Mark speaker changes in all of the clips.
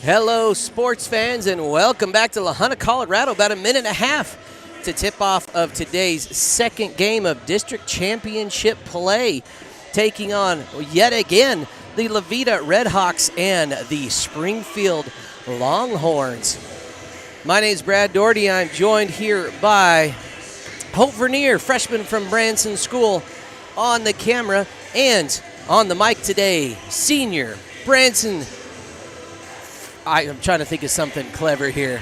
Speaker 1: Hello, sports fans, and welcome back to La Junta, Colorado. About a minute and a half to tip off of today's second game of district championship play, taking on yet again the Veta Redhawks and the Springfield Longhorns. My name is Brad Doherty. I'm joined here by Hope Vernier, freshman from Branson School, on the camera, and on the mic today, senior Branson. I'm trying to think of something clever here.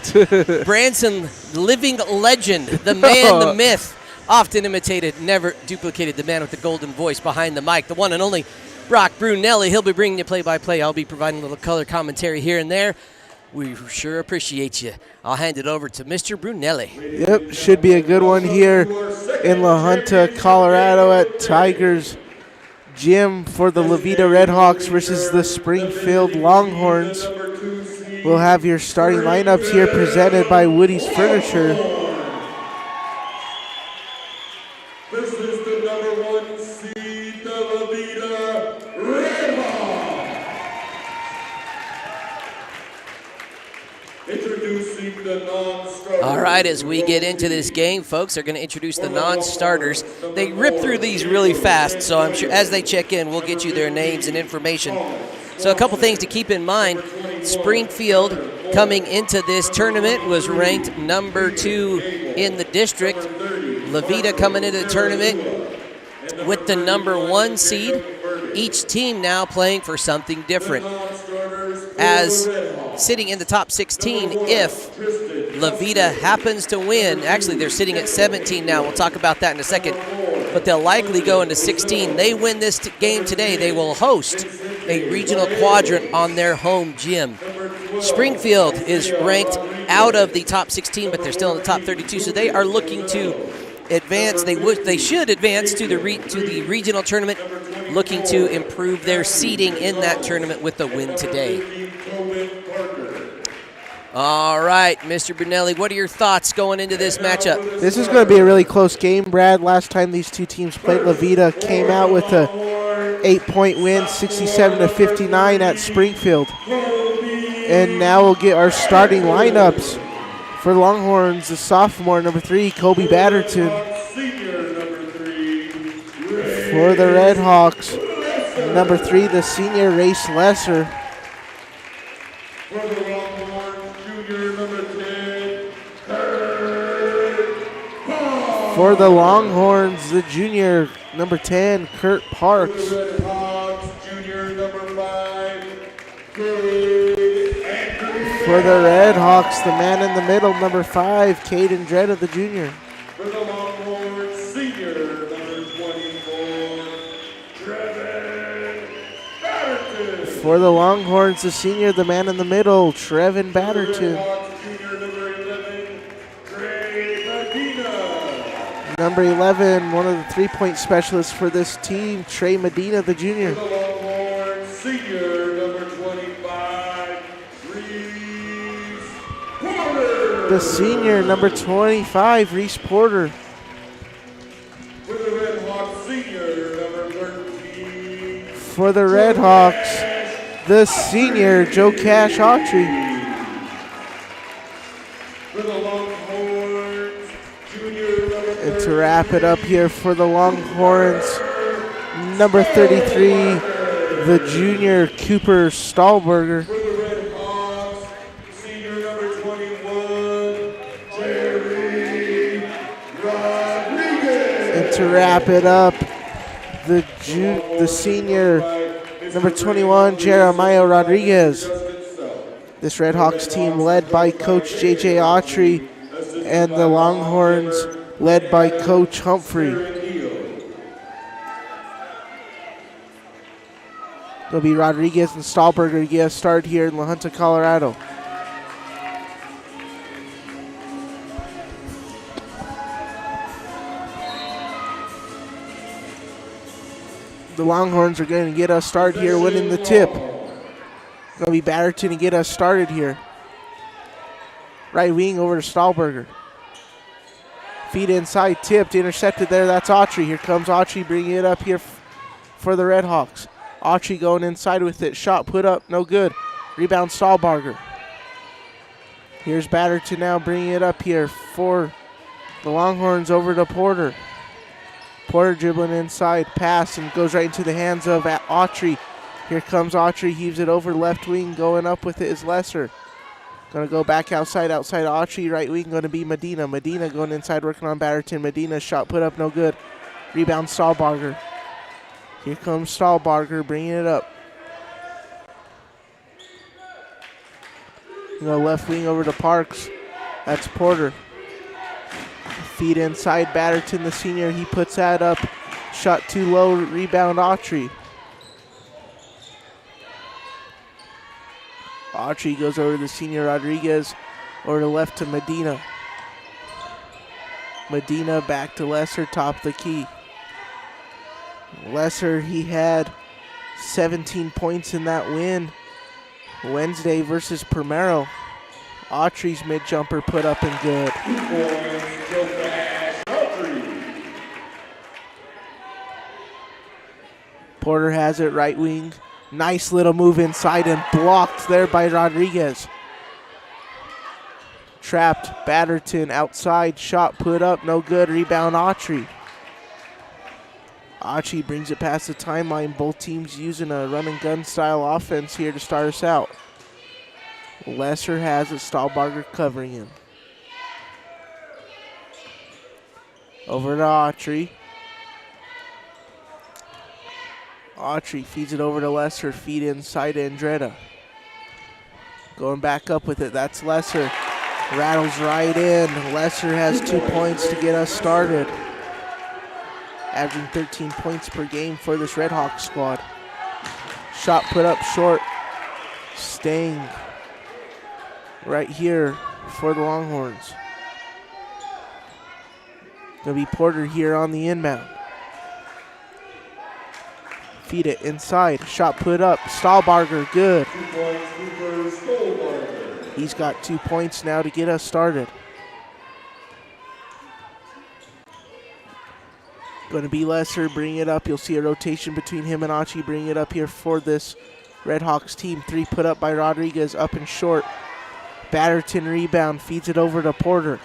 Speaker 1: Branson, living legend, the man, the myth, often imitated, never duplicated, the man with the golden voice behind the mic, the one and only Brock Brunelli. He'll be bringing you play-by-play. I'll be providing a little color commentary here and there. We sure appreciate you. I'll hand it over to Mr. Brunelli.
Speaker 2: Yep, should be a good one here in La Junta, Colorado at Tigers Gym for the Veta Redhawks versus the Springfield Longhorns. We'll have your starting lineups here presented by Woody's Furniture.
Speaker 3: This is the number 1 seed, the Veta Redhawks. Introducing the non-starters.
Speaker 1: All right, as we get into this game, folks are going to introduce the non-starters. They rip through these really fast, so I'm sure as they check in, we'll get you their names and information. So a couple things to keep in mind. Springfield, coming into this tournament, was ranked number 2 in the district. Veta coming into the tournament with the number 1 seed. Each team now playing for something different. As sitting in the top 16, if Veta happens to win, actually they're sitting at 17 now. We'll talk about that in a second. But they'll likely go into 16. They win this game today, they will host a regional quadrant on their home gym. Springfield is ranked out of the top 16, but they're still in the top 32, so they are looking to advance. They should advance to the regional tournament, looking to improve their seeding in that tournament with the win today. All right, Mr. Brunelli, what are your thoughts going into this matchup?
Speaker 2: This is going to be a really close game, Brad. Last time these two teams played, Veta came out with a 8-point win, 67-59 at Springfield. And now we'll get our starting lineups for Longhorns. The sophomore, number 3, Kobe Batterton. For the Redhawks, number 3, the senior, Race Lesser.
Speaker 3: For the Longhorns, junior number 10,
Speaker 2: For the Longhorns, the junior, number 10, Kurt Parks.
Speaker 3: For the Redhawks, junior number 5,
Speaker 2: For the Redhawks, the man in the middle, number 5, Caden Dredd, the junior.
Speaker 3: For the Longhorns, senior number 24, Trevin Batterton.
Speaker 2: For the Longhorns, the senior, the man in the middle, Trevin Batterton.
Speaker 3: Redhawks, junior number 11, Trey Medina.
Speaker 2: Number 11, one of the three-point specialists for this team, Trey Medina, the junior.
Speaker 3: For the Longhorns, senior number 25, Reese Porter.
Speaker 2: The senior, number 25, Reese Porter.
Speaker 3: For the Redhawks, senior number 13,
Speaker 2: For the Redhawks, the senior, Joe Cash Autry.
Speaker 3: for the Longhorns, junior number
Speaker 2: And to wrap it up here for the Longhorns, number 33, the junior, Cooper Stahlberger.
Speaker 3: For the Redhawks, senior number 21, Jerry Rodriguez.
Speaker 2: And to wrap it up, the senior, number 21, Jeremiah Rodriguez. This Redhawks team led by Coach J.J. Autry and the Longhorns led by Coach Humphrey. It'll be Rodriguez and Stahlberger to get us started here in La Junta, Colorado. The Longhorns are going to get us started here, winning the tip. Going to be Batterton to get us started here. Right wing over to Stahlberger. Feet inside, tipped, intercepted there. That's Autry. Here comes Autry bringing it up here for the Redhawks. Autry going inside with it. Shot put up, no good. Rebound Stahlberger. Here's Batterton now bringing it up here for the Longhorns over to Porter. Porter dribbling inside, pass, and goes right into the hands of Autry. Here comes Autry, heaves it over left wing. Going up with it is Lesser. Going to go back outside Autry. Right wing going to be Medina. Medina going inside, working on Batterton. Medina shot put up, no good. Rebound Stahlbarger. Here comes Stahlbarger bringing it up. Left wing over to Parks. That's Porter. Feed inside Batterton, the senior. He puts that up. Shot too low. Rebound Autry. Autry goes over to the senior Rodriguez. Over to left to Medina. Medina back to Lesser, top of the key. Lesser, he had 17 points in that win Wednesday versus Primero. Autry's mid-jumper put up and good.
Speaker 3: 2 points, Joe Bash, Autry.
Speaker 2: Porter has it, right wing. Nice little move inside and blocked there by Rodriguez. Trapped, Batterton outside, shot put up, no good. Rebound Autry. Autry brings it past the timeline. Both teams using a run and gun style offense here to start us out. Lesser has it, Stahlbarger covering him. Over to Autry. Autry feeds it over to Lesser, feed inside to Andretta. Going back up with it, that's Lesser. Rattles right in. Lesser has 2 points to get us started. Averaging 13 points per game for this Red Hawks squad. Shot put up short. Staying right here for the Longhorns. Gonna be Porter here on the inbound. Feed it inside. Shot put up. Stahlbarger, good.
Speaker 3: 2 points, Cooper Stahlbarger.
Speaker 2: He's got 2 points now to get us started. Going to be Lesser, bring it up. You'll see a rotation between him and Autry. Bring it up here for this Red Hawks team. 3 put up by Rodriguez, up and short. Batterton rebound, feeds it over to Porter.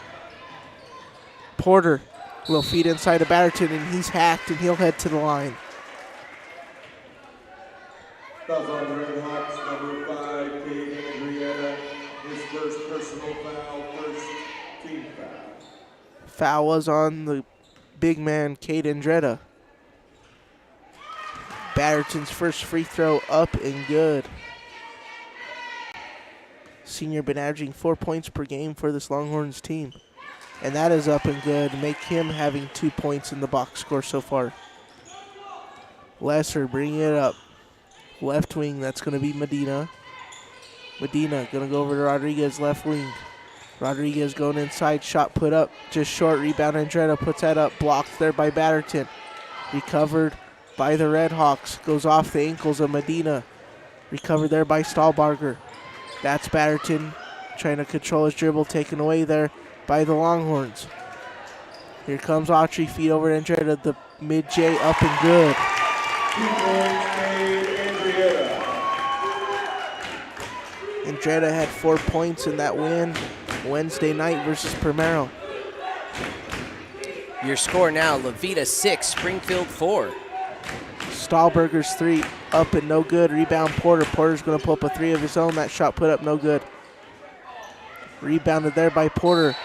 Speaker 2: Porter will feed inside to Batterton, and he's hacked, and he'll head to the line.
Speaker 3: Fouls on Red Hawks, number 5, Cade Andrietta. His first personal foul, first team foul.
Speaker 2: Foul was on the big man, Cade Andretta. Batterton's first free throw up and good. Senior been averaging 4 points per game for this Longhorns team. And that is up and good. Make him having 2 points in the box score so far. Lesser bringing it up. Left wing, that's going to be Medina. Medina going to go over to Rodriguez, left wing. Rodriguez going inside, shot put up, just short. Rebound, Andretta puts that up, blocked there by Batterton. Recovered by the Red Hawks, goes off the ankles of Medina. Recovered there by Stahlbarger. That's Batterton trying to control his dribble, taken away there by the Longhorns. Here comes Autry, feed over Andretta, the mid-J up and good.
Speaker 3: 2 points, Cade Andrietta.
Speaker 2: Andretta had 4 points in that win Wednesday night versus Primero.
Speaker 1: Your score now, Veta 6, Springfield 4.
Speaker 2: Stahlberger's 3 up and no good. Rebound Porter. Porter's going to pull up a 3 of his own. That shot put up no good. Rebounded there by Porter.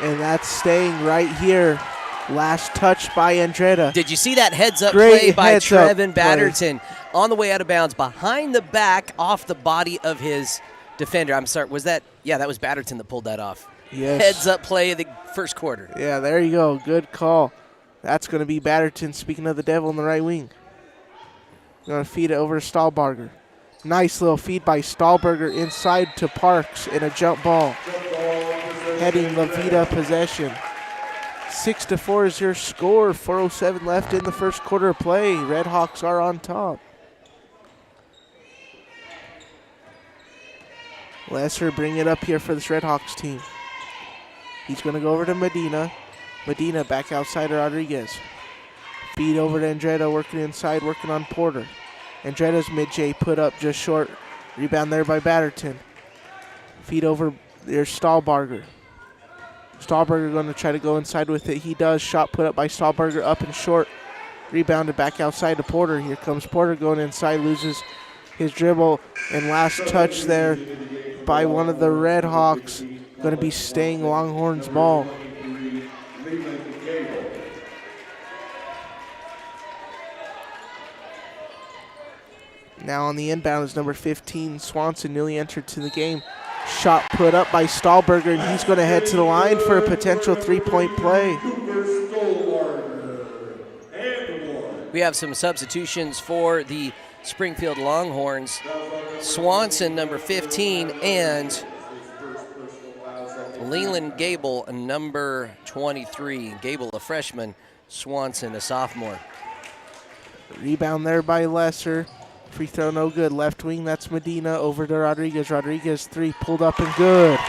Speaker 2: And that's staying right here. Last touch by Andretta.
Speaker 1: Did you see that heads-up
Speaker 2: Great
Speaker 1: play by
Speaker 2: heads-up
Speaker 1: Trevin Batterton on the way out of bounds behind the back off the body of his defender? I'm sorry, was that? Yeah, that was Batterton that pulled that off.
Speaker 2: Yes.
Speaker 1: Heads-up play of the first quarter.
Speaker 2: Yeah, there you go. Good call. That's going to be Batterton, speaking of the devil, in the right wing. Going to feed it over to Stahlbarger. Nice little feed by Stahlberger inside to Parks in a jump ball. Heading La Veta possession. 6-4 is your score. 4:07 left in the first quarter of play. Red Hawks are on top. Lesser bring it up here for this Red Hawks team. He's going to go over to Medina. Medina back outside to Rodriguez. Feed over to Andretta, working inside, working on Porter. Andretta's mid-J put up just short. Rebound there by Batterton. Feed over There's Stahlbarger. Stahlbarger going to try to go inside with it. He does. Shot put up by Stahlbarger, up and short. Rebounded back outside to Porter. Here comes Porter going inside, loses his dribble. And last touch there by one of the Red Hawks. Going to be staying Longhorns ball. Now on the inbound is number 15, Swanson, newly entered to the game. Shot put up by Stahlberger, and he's going to head to the line for a potential three-point play.
Speaker 1: We have some substitutions for the Springfield Longhorns. Swanson, number 15, and Leland Gable, number 23. Gable, a freshman. Swanson, a sophomore.
Speaker 2: Rebound there by Lesser. Free throw no good. Left wing, that's Medina. Over to Rodriguez. Rodriguez, three, pulled up and good.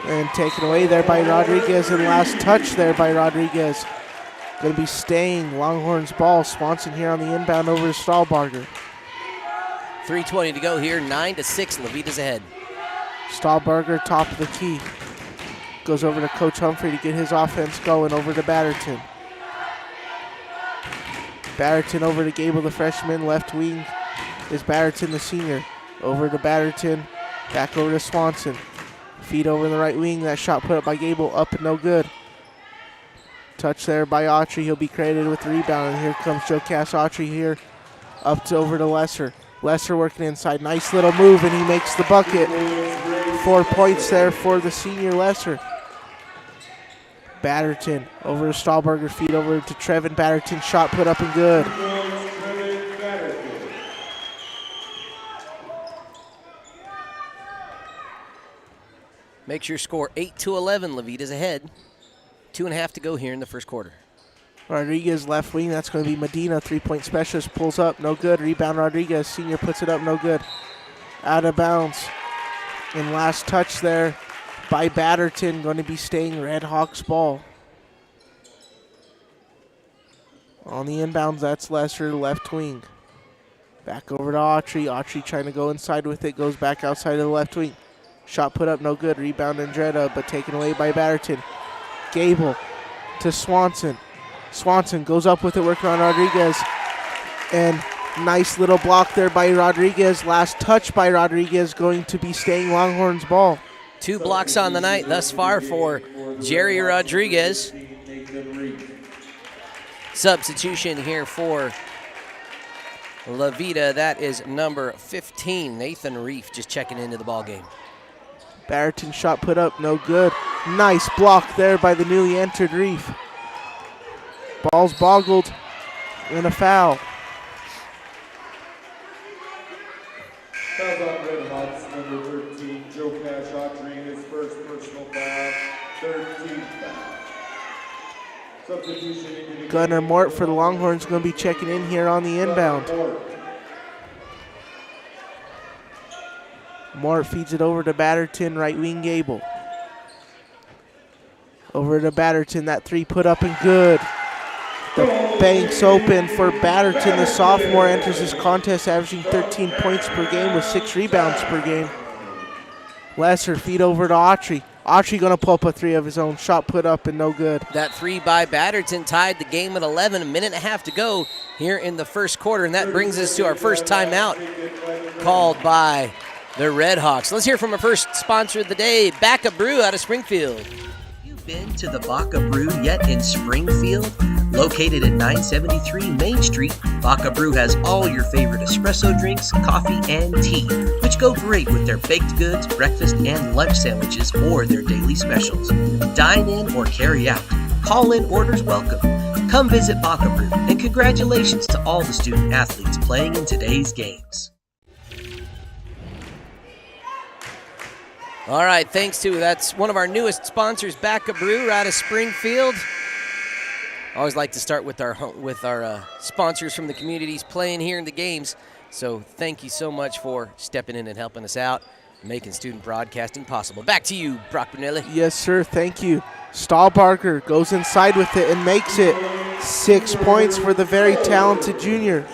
Speaker 2: And taken away there by Rodriguez, and last touch there by Rodriguez. Going to be staying Longhorns ball. Swanson here on the inbound over to Stahlbarger.
Speaker 1: 3:20 to go here, 9-6, Levita's ahead.
Speaker 2: Stahlbarger, top of the key. Goes over to Coach Humphrey to get his offense going, over to Batterton. Batterton over to Gable, the freshman. Left wing is Batterton, the senior. Over to Batterton, back over to Swanson. Feed over in the right wing. That shot put up by Gable, up and no good. Touch there by Autry. He'll be credited with the rebound. And here comes Joe Cass Autry here, up to over to Lesser. Lesser working inside. Nice little move, and he makes the bucket. 4 points there for the senior Lesser. Batterton over to Stahlberger, feed over to Trevin. Batterton, shot put up and good.
Speaker 1: Makes your score 8-11. Levita's ahead. 2.5 to go here in the first quarter.
Speaker 2: Rodriguez left wing. That's going to be Medina. 3-point specialist. Pulls up. No good. Rebound Rodriguez. Senior puts it up. No good. Out of bounds. And last touch there by Batterton. Going to be staying Red Hawks ball. On the inbounds, that's Lesser, left wing. Back over to Autry. Autry trying to go inside with it. Goes back outside of the left wing. Shot put up, no good. Rebound Andretta, but taken away by Batterton. Gable to Swanson. Swanson goes up with it, working on Rodriguez. And nice little block there by Rodriguez. Last touch by Rodriguez, going to be staying Longhorns ball.
Speaker 1: 2 blocks on the night thus far for Jerry Rodriguez. Substitution here for Levita. That is number 15, Nathan Reef, just checking into the ball game.
Speaker 2: Batterton shot put up, no good. Nice block there by the newly entered Reef. Ball's boggled and a foul.
Speaker 3: Fouls on Red Hawks, number 13, Joe Cash Autry, his first personal foul, 13th foul. Substitution into the
Speaker 2: Gunnar Mort for the Longhorns going to be checking in here on the inbound. Mort feeds it over to Batterton, right wing Gable. Over to Batterton, that three put up and good. The bank's open for Batterton. The sophomore enters this contest averaging 13 points per game with 6 rebounds per game. Lesser feed over to Autry. Autry going to pull up a three of his own. Shot put up and no good.
Speaker 1: That three by Batterton tied the game at 11, a minute and a half to go here in the first quarter, and that brings us to our first timeout called by the Red Hawks. Let's hear from our first sponsor of the day, Baca Brew out of Springfield. You've been to the Baca Brew yet in Springfield? Located at 973 Main Street, Baca Brew has all your favorite espresso drinks, coffee, and tea, which go great with their baked goods, breakfast, and lunch sandwiches, or their daily specials. Dine in or carry out. Call-in orders welcome. Come visit Baca Brew, and congratulations to all the student athletes playing in today's games. All right, thanks to, that's one of our newest sponsors, Baca Brew, out of Springfield. I always like to start with our sponsors from the communities playing here in the games. So thank you so much for stepping in and helping us out, making student broadcasting possible. Back to you, Brock Brunelli.
Speaker 2: Yes, sir. Thank you. Stahlbarger goes inside with it and makes it 6 points for the very talented junior.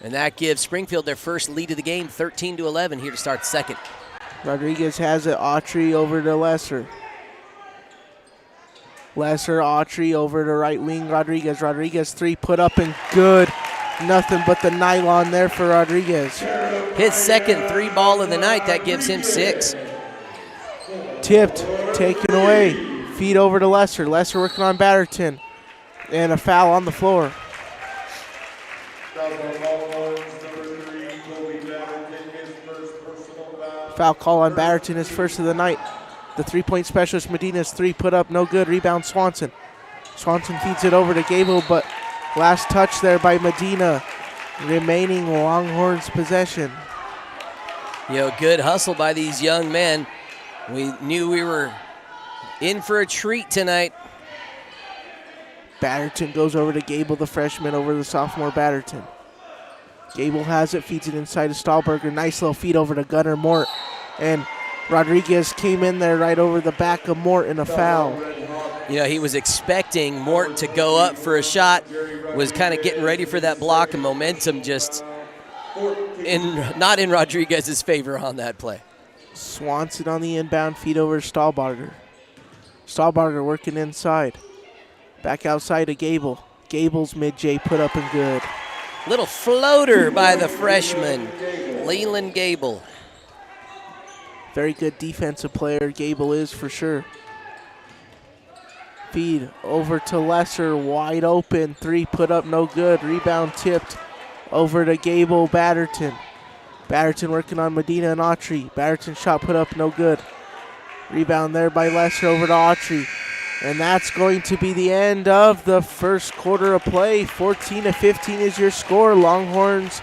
Speaker 1: And that gives Springfield their first lead of the game, 13-11 here to start second.
Speaker 2: Rodriguez has it. Autry over to Lesser. Autry over to right wing. Rodriguez 3 put up and good. Nothing but the nylon there for Rodriguez.
Speaker 1: His second 3-ball of the night. That gives him 6.
Speaker 2: Tipped, taken away. Feed over to Lesser. Lesser working on Batterton. And a foul on the floor. Foul call on Batterton, his first of the night. The 3-point specialist, Medina's 3 put up, no good. Rebound, Swanson. Swanson feeds it over to Gable, but last touch there by Medina. Remaining Longhorns possession.
Speaker 1: Good hustle by these young men. We knew we were in for a treat tonight.
Speaker 2: Batterton goes over to Gable, the freshman, over the sophomore Batterton. Gable has it, feeds it inside to Stahlberger. Nice little feed over to Gunnar Mort. And Rodriguez came in there right over the back of Mort in a foul.
Speaker 1: He was expecting Mort to go up for a shot, was kind of getting ready for that block, and momentum just not in Rodriguez's favor on that play.
Speaker 2: Swanson on the inbound, feed over to Stahlbarger. Stahlbarger working inside. Back outside to Gable. Gable's mid-J put up and good.
Speaker 1: Little floater by the freshman, Leland Gable.
Speaker 2: Very good defensive player, Gable is for sure. Feed over to Lesser, wide open. 3 put up, no good. Rebound tipped over to Gable, Batterton. Batterton working on Medina and Autry. Batterton shot put up, no good. Rebound there by Lesser over to Autry. And that's going to be the end of the first quarter of play. 14-15 is your score. Longhorns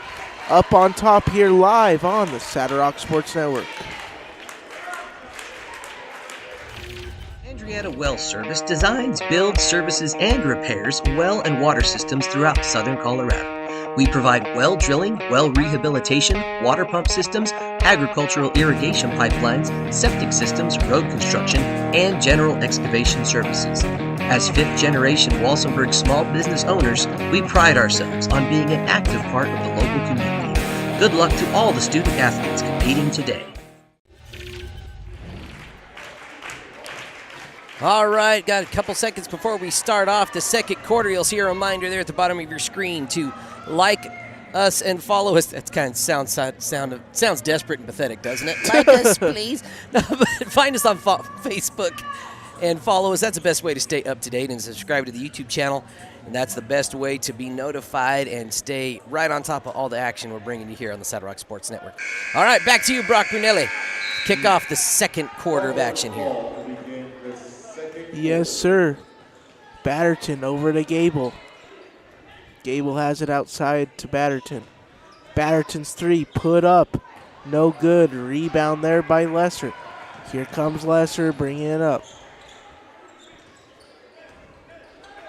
Speaker 2: up on top here live on the Saddle Sports Network.
Speaker 4: Andrietta Well Service designs, builds, services, and repairs well and water systems throughout southern Colorado. We provide well drilling, well rehabilitation, water pump systems, agricultural irrigation pipelines, septic systems, road construction, and general excavation services. As fifth-generation Walsenburg small business owners, we pride ourselves on being an active part of the local community. Good luck to all the student athletes competing today.
Speaker 1: All right, got a couple seconds before we start off the second quarter. You'll see a reminder there at the bottom of your screen to like us and follow us. That kind of sounds desperate and pathetic, doesn't it? Like us, please. No, but find us on Facebook and follow us. That's the best way to stay up to date, and subscribe to the YouTube channel. And that's the best way to be notified and stay right on top of all the action we're bringing you here on the Saddle Rock Sports Network. All right, back to you, Brock Brunelli. Kick off the second quarter of action here.
Speaker 2: Yes, sir. Batterton over to Gable. Gable has it outside to Batterton. Batterton's 3 put up. No good. Rebound there by Lesser. Here comes Lesser bringing it up.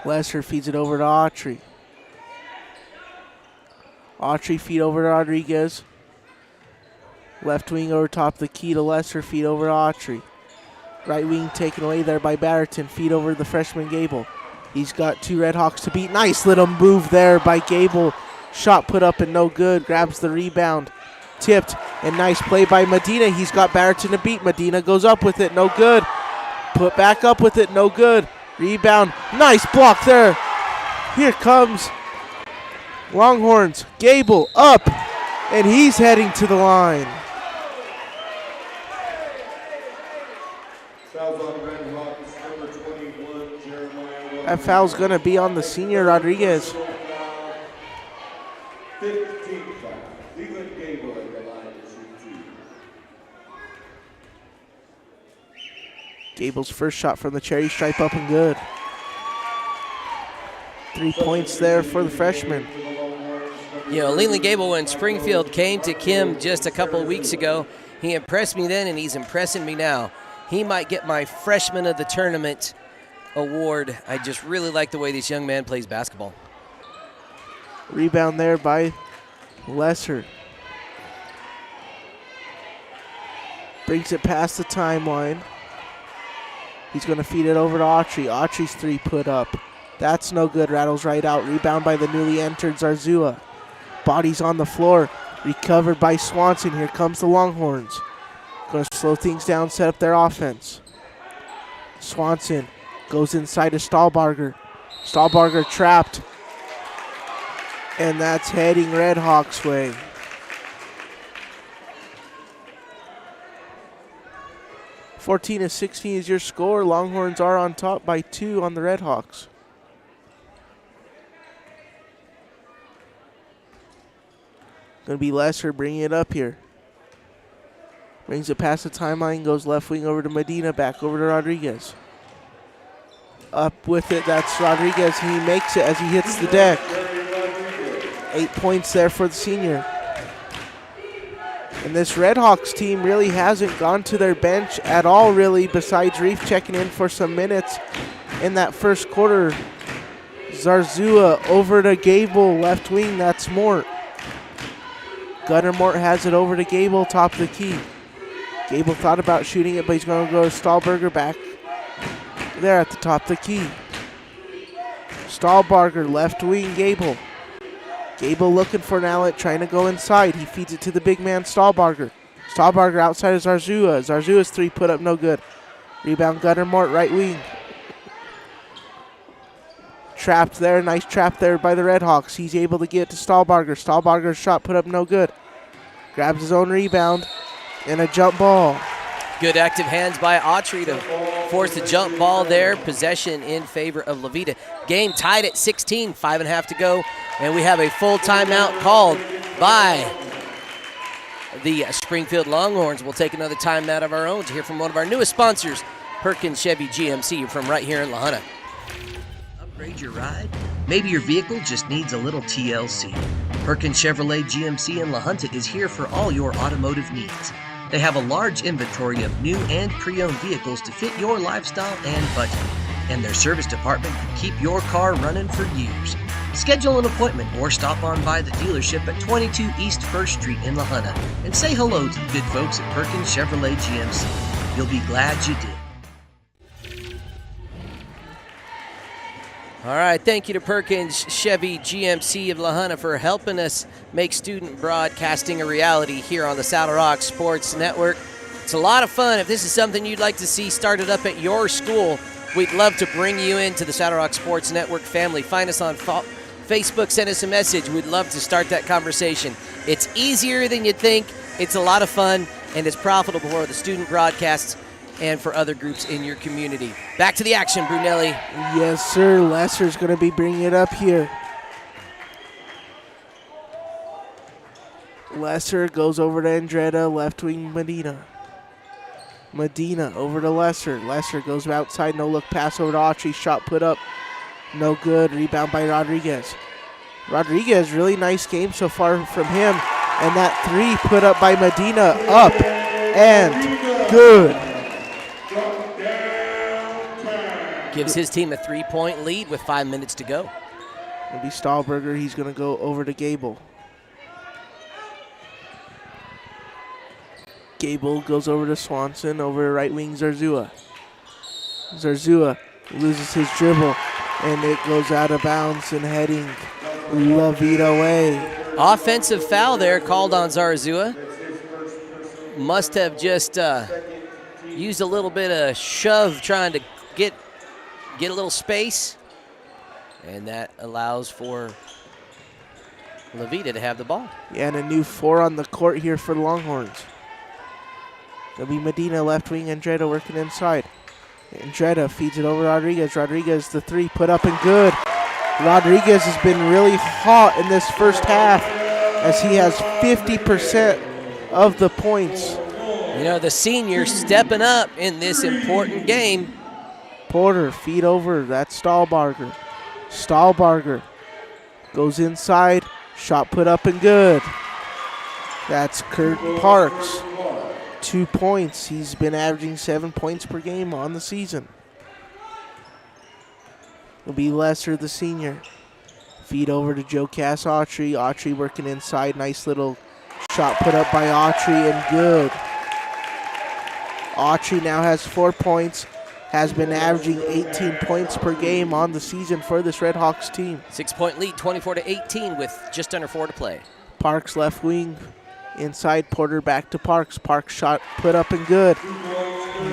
Speaker 2: Lesser feeds it over to Autry. Autry feed over to Rodriguez. Left wing over top the key to Lesser. Feed over to Autry. Right wing taken away there by Batterton. Feed over the freshman Gable. He's got 2 Red Hawks to beat. Nice little move there by Gable. Shot put up and no good. Grabs the rebound. Tipped. And nice play by Medina. He's got Batterton to beat. Medina goes up with it. No good. Put back up with it. No good. Rebound. Nice block there. Here comes Longhorns. Gable up. And he's heading to the line. That foul's going to be on the senior Rodriguez.
Speaker 3: 15 foul. Leland Gable at the line to shoot 2.
Speaker 2: Gable's first shot from the cherry stripe up and good. 3 points there for the freshman.
Speaker 1: Leland Gable, when Springfield came to Kim just a couple of weeks ago, he impressed me then and he's impressing me now. He might get my freshman of the tournament award. I just really like the way this young man plays basketball.
Speaker 2: Rebound there by Lesser. Brings it past the timeline. He's going to feed it over to Autry. Autry's 3 put up. That's no good. Rattles right out. Rebound by the newly entered Zarzua. Bodies on the floor. Recovered by Swanson. Here comes the Longhorns. Going to slow things down, set up their offense. Swanson goes inside to Stahlbarger. Stahlbarger trapped. And that's heading Red Hawks' way. (14-16) is your score. Longhorns are on top by 2 on the Red Hawks. Going to be Lesser bringing it up here. Brings it past the timeline, goes left wing over to Medina, back over to Rodriguez. Up with it, that's Rodriguez. He makes it as he hits the deck. 8 points there for the senior. And this Red Hawks team really hasn't gone to their bench at all, really, besides Reef checking in for some minutes in that first quarter. Zarzua over to Gable, left wing, that's Mort. Gunnar Mort has it over to Gable, top of the key. Gable thought about shooting it, but he's going to go to Stahlbarger back there at the top of the key. Stahlbarger, left wing, Gable. Gable looking for an outlet, trying to go inside. He feeds it to the big man, Stahlbarger. Stahlbarger outside of Zarzua. Zarzua's 3 put up no good. Rebound, Gunnar Mort, right wing. Trapped there, nice trap there by the Red Hawks. He's able to get to Stahlbarger. Stahlbarger's shot put up no good. Grabs his own rebound and a jump ball.
Speaker 1: Good active hands by Autry to force the jump ball there. Possession in favor of Levita. Game tied at 16, 5.5 to go. And we have a full timeout called by the Springfield Longhorns. We'll take another timeout of our own to hear from one of our newest sponsors, Perkins Chevy GMC, from right here in La Junta.
Speaker 4: Upgrade your ride? Maybe your vehicle just needs a little TLC. Perkins Chevrolet GMC in La Junta is here for all your automotive needs. They have a large inventory of new and pre-owned vehicles to fit your lifestyle and budget. And their service department can keep your car running for years. Schedule an appointment or stop on by the dealership at 22 East 1st Street in La Junta and say hello to the good folks at Perkins Chevrolet GMC. You'll be glad you did.
Speaker 1: All right, thank you to Perkins Chevy GMC of La Junta for helping us make student broadcasting a reality here on the Saddle Rock Sports Network. It's a lot of fun. If this is something you'd like to see started up at your school, we'd love to bring you into the Saddle Rock Sports Network family. Find us on Facebook, send us a message. We'd love to start that conversation. It's easier than you'd think. It's a lot of fun, and it's profitable for the student broadcasts and for other groups in your community. Back to the action, Brunelli.
Speaker 2: Yes, sir. Lesser's going to be bringing it up here. Lesser goes over to Andretta, left wing Medina. Medina over to Lesser. Lesser goes outside, no look pass over to Autry. Shot put up, no good. Rebound by Rodriguez. Rodriguez, really nice game so far from him. And that 3 put up by Medina, up and good.
Speaker 1: Gives his team a 3-point lead with 5 minutes to go.
Speaker 2: It'll be Stahlberger. He's going to go over to Gable. Gable goes over to Swanson, over to right wing Zarzua. Zarzua loses his dribble, and it goes out of bounds and heading Levita way.
Speaker 1: Offensive foul there called on Zarzua. Must have just used a little bit of shove trying to get a little space, and that allows for Levita to have the ball.
Speaker 2: Yeah, and a new 4 on the court here for the Longhorns. It'll be Medina, left wing, Andretta working inside. Andretta feeds it over Rodriguez. Rodriguez, the 3 put up and good. Rodriguez has been really hot in this first half as he has 50% of the points.
Speaker 1: You know, the senior stepping up in this important game.
Speaker 2: Porter, feed over, that's Stahlbarger. Stahlbarger goes inside, shot put up and good. That's Kurt Parks, 2 points. He's been averaging 7 points per game on the season. It'll be Lesser, the senior. Feed over to Joe Cass Autry. Autry working inside, nice little shot put up by Autry and good. Autry now has 4 points. Has been averaging 18 points per game on the season for this Red Hawks team.
Speaker 1: 6-point lead, 24-18 with just under 4 to play.
Speaker 2: Parks left wing. Inside, Porter back to Parks. Parks shot put up and good.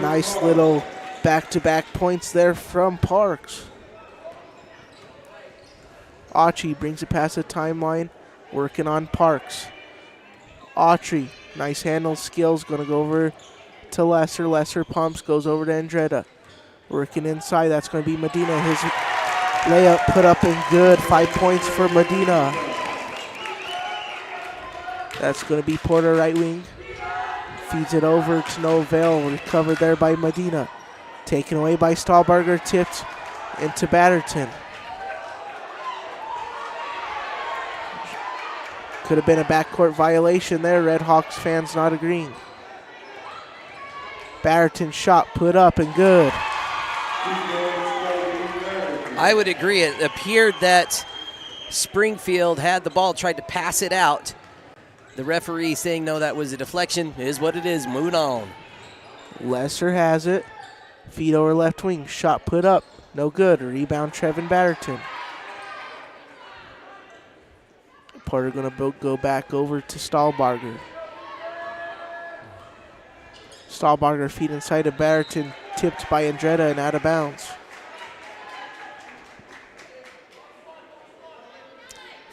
Speaker 2: Nice little back-to-back points there from Parks. Autry brings it past the timeline, working on Parks. Autry, nice handle skills, going to go over to Lesser. Lesser pumps, goes over to Andretta. Working inside, that's going to be Medina. His layup put up and good. 5 points for Medina. That's going to be Porter right wing. Feeds it over to no avail. Recovered there by Medina. Taken away by Stahlberger. Tipped into Batterton. Could have been a backcourt violation there. Red Hawks fans not agreeing. Batterton shot put up and good.
Speaker 1: I would agree. It appeared that Springfield had the ball, tried to pass it out. The referee saying, no, that was a deflection. It is what it is. Move on.
Speaker 2: Lesser has it. Feed over left wing. Shot put up. No good. Rebound Trevin Batterton. Porter going to go back over to Stahlbarger. Stahlbarger feed inside of Batterton. Tipped by Andretta and out of bounds.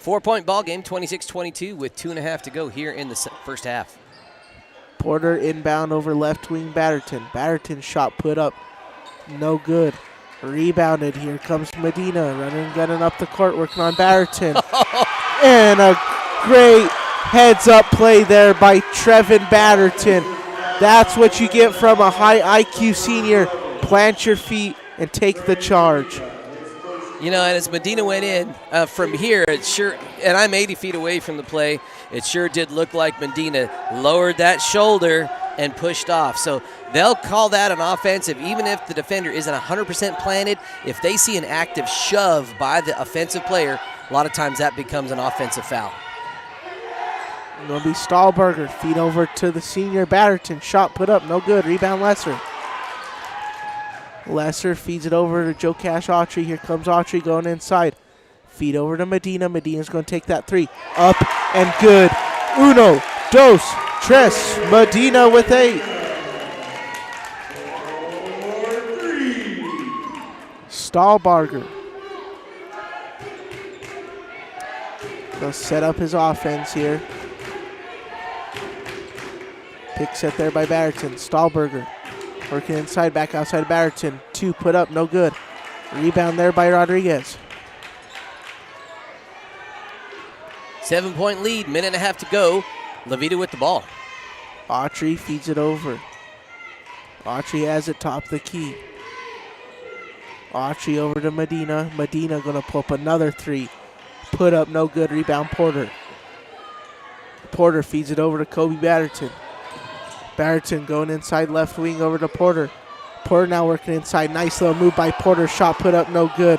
Speaker 1: 4-point ball game, 26-22 with 2.5 to go here in the first half.
Speaker 2: Porter inbound over left wing Batterton. Batterton shot put up. No good. Rebounded. Here comes Medina running and gunning up the court, working on Batterton. And a great heads-up play there by Trevin Batterton. That's what you get from a high IQ senior. Plant your feet and take the charge.
Speaker 1: You know, and as Medina went in from here, it sure, and I'm 80 feet away from the play, it sure did look like Medina lowered that shoulder and pushed off. So they'll call that an offensive, even if the defender isn't 100% planted. If they see an active shove by the offensive player, a lot of times that becomes an offensive foul.
Speaker 2: Going to be Stahlberger. Feed over to the senior Batterton. Shot put up. No good. Rebound Lesser. Lesser feeds it over to Joe Cash Autry. Here comes Autry going inside. Feed over to Medina. Medina's going to take that three. Up and good. Uno, dos, tres. Medina with 8. Stahlbarger. He'll set up his offense here. Pick set there by Batterton. Stahlberger working inside, back outside Batterton. 2 put up, no good. Rebound there by Rodriguez.
Speaker 1: 7-point lead, 1.5 to go. Levita with the ball.
Speaker 2: Autry feeds it over. Autry has it top the key. Autry over to Medina. Medina going to pull up another 3. Put up, no good. Rebound Porter. Porter feeds it over to Kobe Batterton. Batterton going inside left wing over to Porter. Porter now working inside. Nice little move by Porter. Shot put up, no good.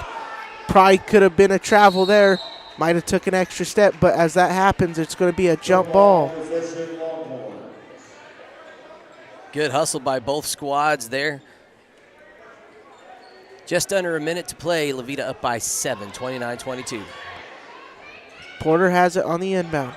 Speaker 2: Probably could have been a travel there. Might have took an extra step, but as that happens, it's going to be a jump ball.
Speaker 1: Good hustle by both squads there. Just under a minute to play. Levita up by 7, 29-22.
Speaker 2: Porter has it on the inbound.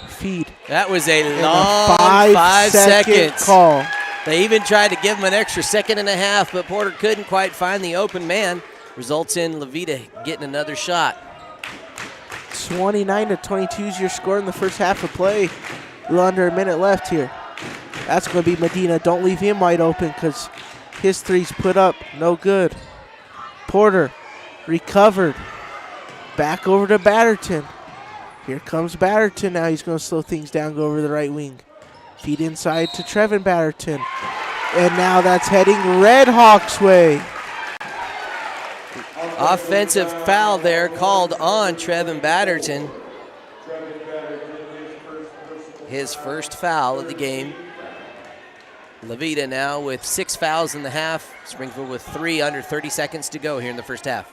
Speaker 2: Feed.
Speaker 1: That was a
Speaker 2: And
Speaker 1: long
Speaker 2: a
Speaker 1: 5 seconds.
Speaker 2: Call.
Speaker 1: They even tried to give him an extra 1.5 seconds, but Porter couldn't quite find the open man. Results in Levita getting another shot.
Speaker 2: 29-22 is your score in the first half of play. A little under a minute left here. That's going to be Medina. Don't leave him wide open because his 3's put up. No good. Porter recovered. Back over to Batterton. Here comes Batterton now. He's going to slow things down, go over the right wing. Feed inside to Trevin Batterton. And now that's heading Red Hawks' way.
Speaker 1: Offensive foul there called on Trevin Batterton. His first foul of the game. Levita now with 6 fouls in the half. Springfield with 3 under 30 seconds to go here in the first half.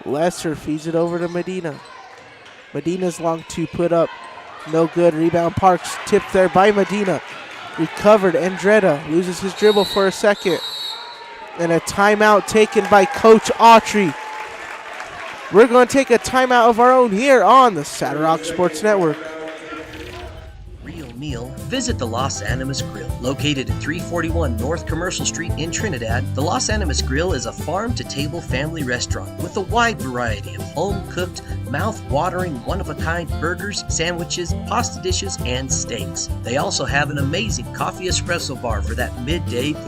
Speaker 2: Lesser feeds it over to Medina. Medina's long 2 put up. No good. Rebound Parks. Tipped there by Medina. Recovered. Andretta loses his dribble for a second. And a timeout taken by Coach Autry. We're going to take a timeout of our own here on the Saddle Rock Sports Network.
Speaker 4: meal, visit the Los Animas Grill. Located at 341 North Commercial Street in Trinidad, the Los Animas Grill is a farm-to-table family restaurant with a wide variety of home-cooked, mouth-watering, one-of-a-kind burgers, sandwiches, pasta dishes, and steaks. They also have an amazing coffee espresso bar for that midday pick.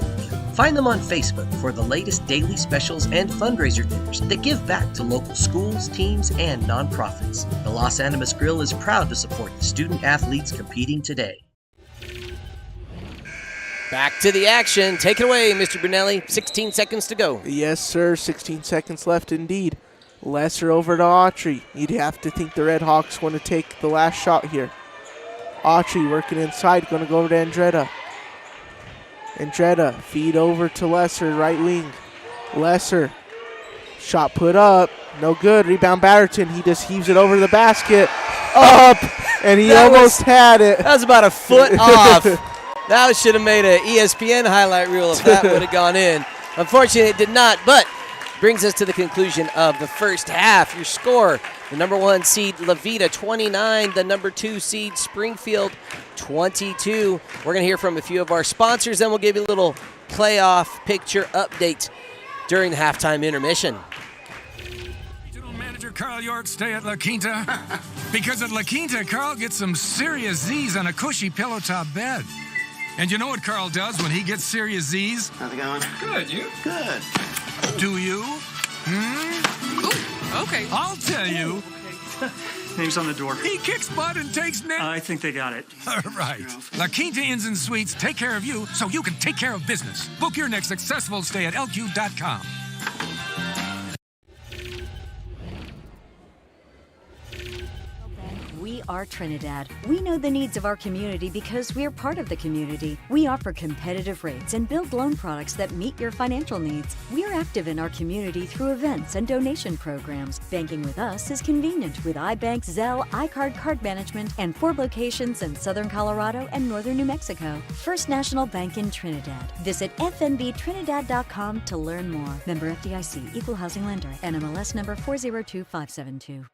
Speaker 4: Find them on Facebook for the latest daily specials and fundraiser dinners that give back to local schools, teams, and nonprofits. The Los Animas Grill is proud to support the student athletes competing today.
Speaker 1: Back to the action. Take it away, Mr. Brunelli. 16 seconds to go.
Speaker 2: Yes, sir. 16 seconds left indeed. Lesser over to Autry. You'd have to think the Red Hawks want to take the last shot here. Autry working inside, going to go over to Andretta. Andretta, feed over to Lesser, right wing. Lesser, shot put up, no good. Rebound Batterton, he just heaves it over the basket. Up, and he almost had it.
Speaker 1: That was about a foot off. That should have made an ESPN highlight reel if that would have gone in. Unfortunately, it did not, but brings us to the conclusion of the first half. Your score, the number 1 seed, Veta, 29. The number 2 seed, Springfield, 22. We're going to hear from a few of our sponsors, then we'll give you a little playoff picture update during the halftime intermission.
Speaker 5: Regional Manager Carl York stay at La Quinta. Because at La Quinta, Carl gets some serious Z's on a cushy pillow top bed. And you know what Carl does when he gets serious Z's?
Speaker 6: How's it going?
Speaker 5: Good, you?
Speaker 6: Good.
Speaker 5: Do you?
Speaker 7: Ooh, okay.
Speaker 5: I'll tell you.
Speaker 6: Name's on the door.
Speaker 5: He kicks butt and takes names.
Speaker 6: I think they got it.
Speaker 5: Right. La Quinta Inns and Suites take care of you so you can take care of business. Book your next successful stay at lq.com.
Speaker 8: We are Trinidad. We know the needs of our community because we're part of the community. We offer competitive rates and build loan products that meet your financial needs. We're active in our community through events and donation programs. Banking with us is convenient with iBank, Zelle, iCard card management, and 4 locations in Southern Colorado and Northern New Mexico. First National Bank in Trinidad. Visit fnbtrinidad.com to learn more. Member FDIC, Equal Housing Lender, NMLS number 402572.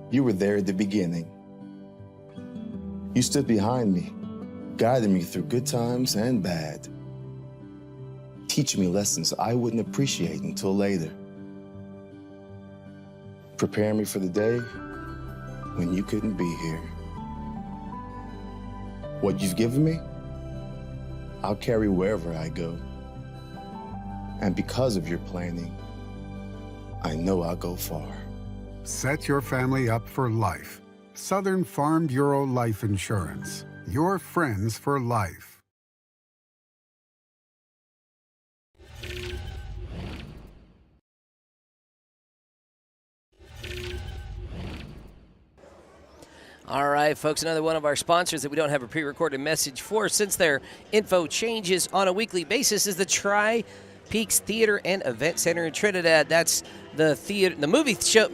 Speaker 9: You were there at the beginning. You stood behind me, guiding me through good times and bad, teaching me lessons I wouldn't appreciate until later, preparing me for the day when you couldn't be here. What you've given me, I'll carry wherever I go. And because of your planning, I know I'll go far.
Speaker 10: Set your family up for life. Southern Farm Bureau Life Insurance. Your friends for life.
Speaker 1: All right, folks, another one of our sponsors that we don't have a pre-recorded message for since their info changes on a weekly basis is the Tri-Peaks Theater and Event Center in Trinidad. That's the theater, the movie show,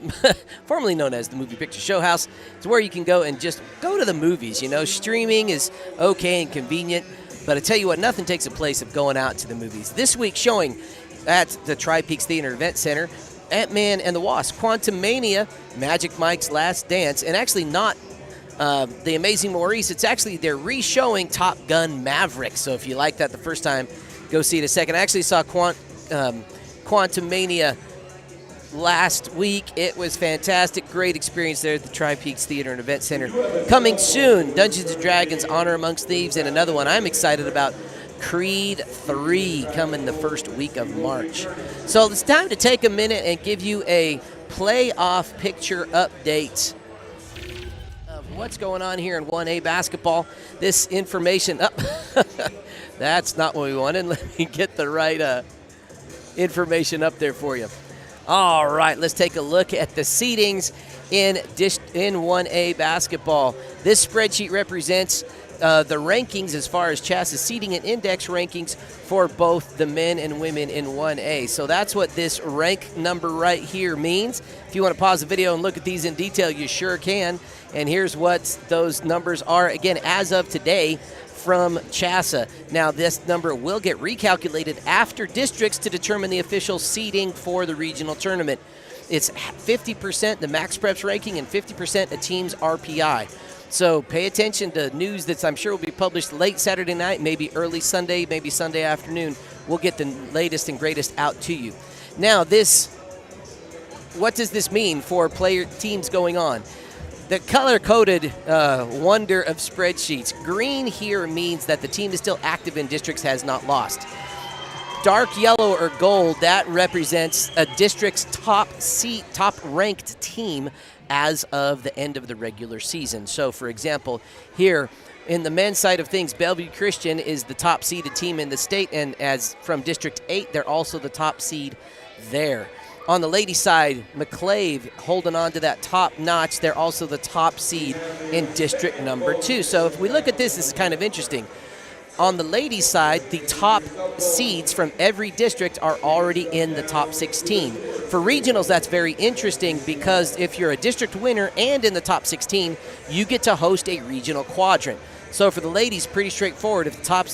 Speaker 1: formerly known as the Movie Picture Show House. It's where you can go and just go to the movies. You know, streaming is okay and convenient, but I tell you what, nothing takes the place of going out to the movies. This week showing at the Tri-Peaks Theater and Event Center, Ant-Man and the Wasp, Quantumania, Magic Mike's Last Dance, and actually not The Amazing Maurice. It's actually, they're re-showing Top Gun Maverick. So if you liked that the first time, go see it a second. I actually saw Quantumania last week. It was fantastic. Great experience there at the Tri-Peaks Theater and Event Center. Coming soon, Dungeons & Dragons Honor Amongst Thieves, and another one I'm excited about, Creed 3, coming the first week of March. So it's time to take a minute and give you a playoff picture update of what's going on here in 1A basketball. This information up. That's not what we wanted. Let me get the right information up there for you. All right, let's take a look at the seedings in 1A basketball. This spreadsheet represents the rankings as far as Chassis seeding and index rankings for both the men and women in 1A. So that's what this rank number right here means. If you want to pause the video and look at these in detail, you sure can. And here's what those numbers are. Again, as of today, from CHSAA. Now, this number will get recalculated after districts to determine the official seeding for the regional tournament. It's 50% the max preps ranking and 50% a team's RPI. So pay attention to news that I'm sure will be published late Saturday night, maybe early Sunday, maybe Sunday afternoon. We'll get the latest and greatest out to you. Now, what does this mean for teams going on? The color-coded wonder of spreadsheets. Green here means that the team is still active in districts, has not lost. Dark yellow or gold, that represents a district's top-ranked team as of the end of the regular season. So, for example, here in the men's side of things, Bellevue Christian is the top-seeded team in the state, and as from District 8, they're also the top seed there. On the ladies' side, McClave holding on to that top notch. They're also the top seed in District number 2. So if we look at this is kind of interesting. On the ladies' side, the top seeds from every district are already in the top 16. For regionals, that's very interesting because if you're a district winner and in the top 16, you get to host a regional quadrant. So for the ladies, pretty straightforward. If the top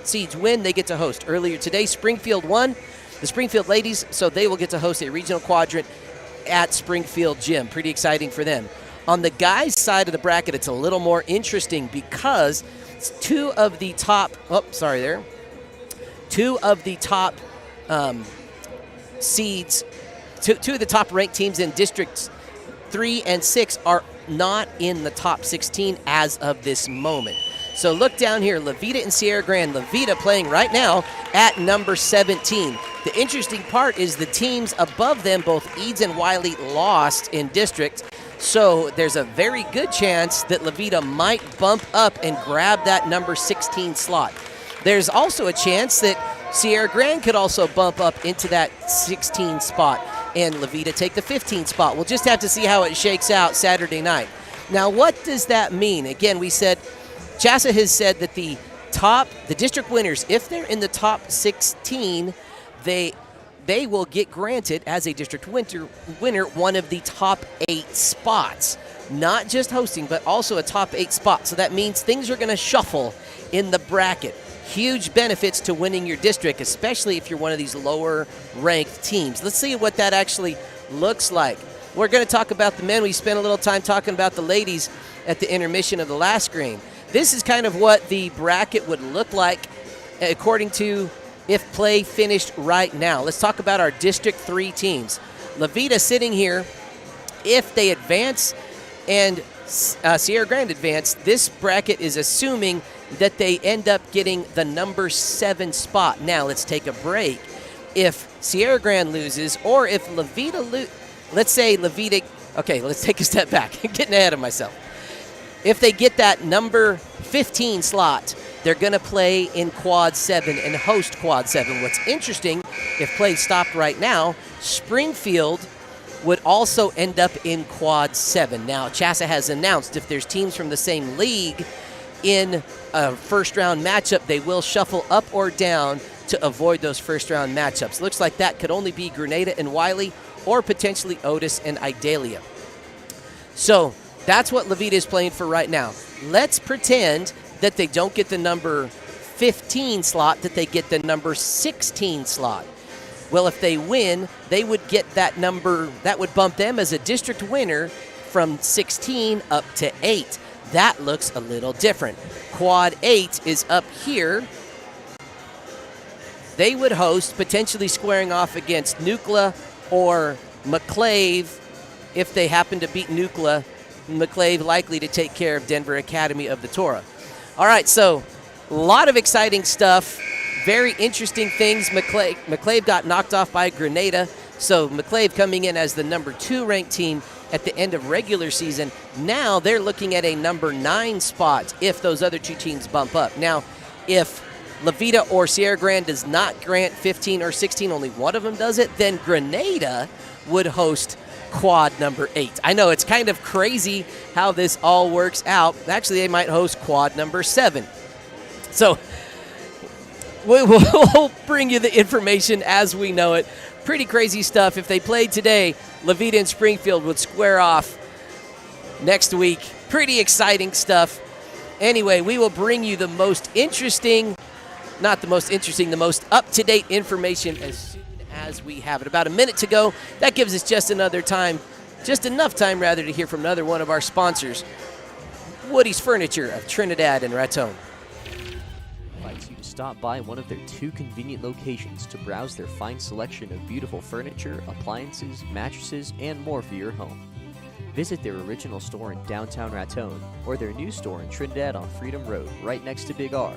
Speaker 1: seeds win, they get to host. Earlier today, Springfield won. The Springfield ladies, so they will get to host a regional quadrant at Springfield Gym. Pretty exciting for them. On the guys' side of the bracket, it's a little more interesting because two of the top seeds, two of the top ranked teams in districts 3 and 6 are not in the top 16 as of this moment. So look down here, Levita and Sierra Grande. Levita playing right now at number 17. The interesting part is the teams above them, both Eads and Wiley, lost in district. So there's a very good chance that Levita might bump up and grab that number 16 slot. There's also a chance that Sierra Grande could also bump up into that 16 spot and Levita take the 15 spot. We'll just have to see how it shakes out Saturday night. Now, what does that mean? Again, we said CHSAA has said that the district winners, if they're in the top 16, they will get granted as a district winner one of the top 8 spots. Not just hosting, but also a top 8 spot. So that means things are going to shuffle in the bracket. Huge benefits to winning your district, especially if you're one of these lower-ranked teams. Let's see what that actually looks like. We're going to talk about the men. We spent a little time talking about the ladies at the intermission of the last game. This is kind of what the bracket would look like according to if play finished right now. Let's talk about our District 3 teams. Levita sitting here, if they advance and Sierra Grande advance, this bracket is assuming that they end up getting the number 7 spot. Now let's take a break. If Sierra Grande loses or if Levita let's say Levita, okay, let's take a step back. Getting ahead of myself. If they get that number 15 slot, they're going to play in Quad 7 and host Quad 7. What's interesting, if play stopped right now, Springfield would also end up in Quad 7. Now, CHSAA has announced if there's teams from the same league in a first-round matchup, they will shuffle up or down to avoid those first-round matchups. Looks like that could only be Grenada and Wiley or potentially Otis and Idalia. So that's what Levita is playing for right now. Let's pretend that they don't get the number 15 slot, that they get the number 16 slot. Well, if they win, they would get that number. That would bump them as a district winner from 16 up to 8. That looks a little different. Quad 8 is up here. They would host, potentially squaring off against Nucla or McClave. If they happen to beat Nucla, McClave likely to take care of Denver Academy of the Torah. All right, so a lot of exciting stuff. Very interesting things. McClave got knocked off by Grenada, so McClave coming in as the number 2 ranked team at the end of regular season. Now they're looking at a number 9 spot if those other 2 teams bump up. Now, if Levita or Sierra Grande does not grant 15 or 16, only one of them does it, then Grenada would host Quad number 8. I know it's kind of crazy how this all works out. Actually, they might host Quad number 7. So we'll bring you the information as we know it. Pretty crazy stuff. If they played today, Levita and Springfield would square off next week. Pretty exciting stuff. Anyway, we will bring you the most interesting, not the most interesting, the most up-to-date information as soon as we have it. About a minute to go. That gives us just enough time to hear from another one of our sponsors, Woody's Furniture of Trinidad and Raton.
Speaker 7: Invites you to stop by one of their 2 convenient locations to browse their fine selection of beautiful furniture, appliances, mattresses, and more for your home. Visit their original store in downtown Raton or their new store in Trinidad on Freedom Road, right next to Big R,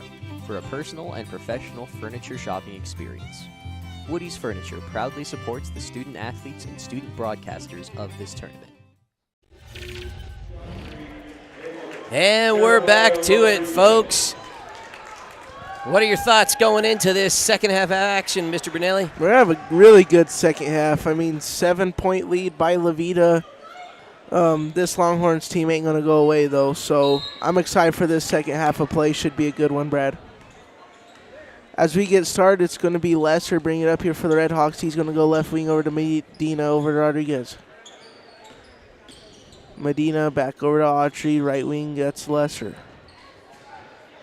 Speaker 7: for a personal and professional furniture shopping experience. Woody's Furniture proudly supports the student athletes and student broadcasters of this tournament.
Speaker 1: And we're back to it, folks. What are your thoughts going into this second half action, Mr. Brunelli?
Speaker 2: We're going to have a really good second half. I mean, 7-point lead by Veta. This Longhorns team ain't going to go away, though, so I'm excited for this second half of play. Should be a good one, Brad. As we get started, it's going to be Lesser bringing it up here for the Red Hawks. He's going to go left wing over to Medina, over to Rodriguez. Medina back over to Autry, right wing, that's Lesser.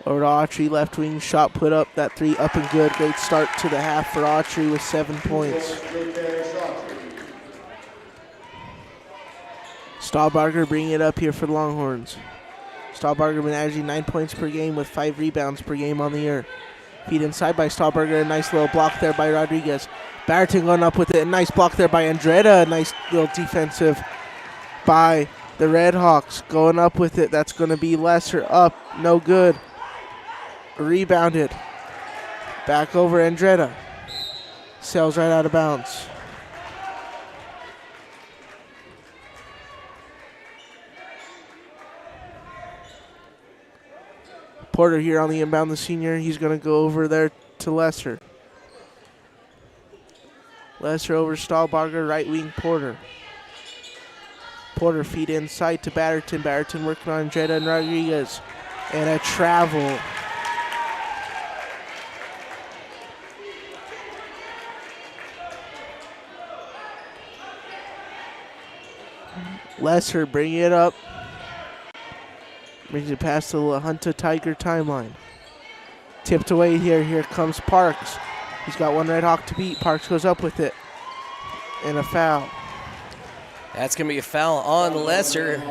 Speaker 2: Over to Autry, left wing, shot put up, that 3 up and good. Great start to the half for Autry with 7 points. Stahlbarger bringing it up here for the Longhorns. Stahlbarger been averaging 9 points per game with 5 rebounds per game on the year. Feed inside by Stahlbarger, a nice little block there by Rodriguez. Barrington going up with it, a nice block there by Andretta, a nice little defensive by the Red Hawks. Going up with it, that's going to be Lesser up, no good. Rebounded. Back over Andretta. Sails right out of bounds. Porter here on the inbound, the senior. He's going to go over there to Lesser. Lesser over Stahlbarger, right wing Porter. Porter feed inside to Batterton. Batterton working on Andretta and Rodriguez. And a travel. Lesser bringing it up. Brings it past the La Junta Tiger timeline. Tipped away here. Here comes Parks. He's got one Red Hawk to beat. Parks goes up with it. And a foul.
Speaker 1: That's going to be a foul on Lesser.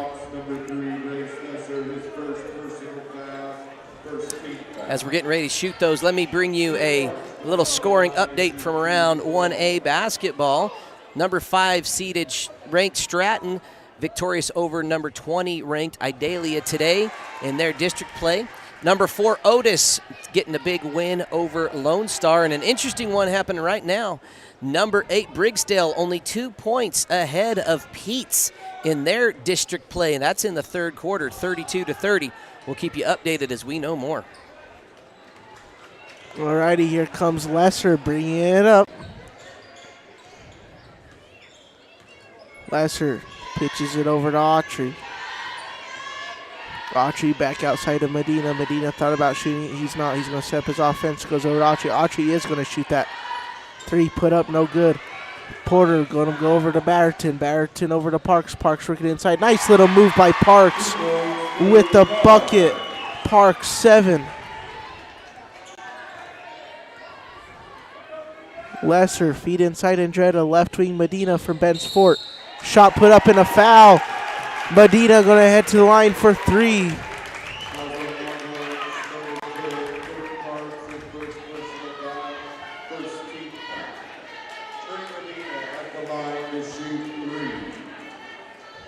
Speaker 1: As we're getting ready to shoot those, let me bring you a little scoring update from around 1A basketball. Number 5 seeded ranked Stratton victorious over number 20 ranked Idalia today in their district play. Number 4 Otis getting a big win over Lone Star, and an interesting one happening right now. Number 8 Briggsdale only 2 points ahead of Pete's in their district play, and that's in the third quarter, 32-30. We'll keep you updated as we know more.
Speaker 2: All righty, here comes Lesser bringing it up. Lesser pitches it over to Autry. Autry back outside of Medina. Medina thought about shooting. He's not. He's going to set up his offense. Goes over to Autry. Autry is going to shoot that 3. Put up, no good. Porter going to go over to Batterton. Batterton over to Parks. Parks working inside. Nice little move by Parks with the bucket. Parks 7. Lesser feed inside Andretta. Left wing Medina from Ben's Fort. Shot put up in a foul. Medina going to head to the line for 3.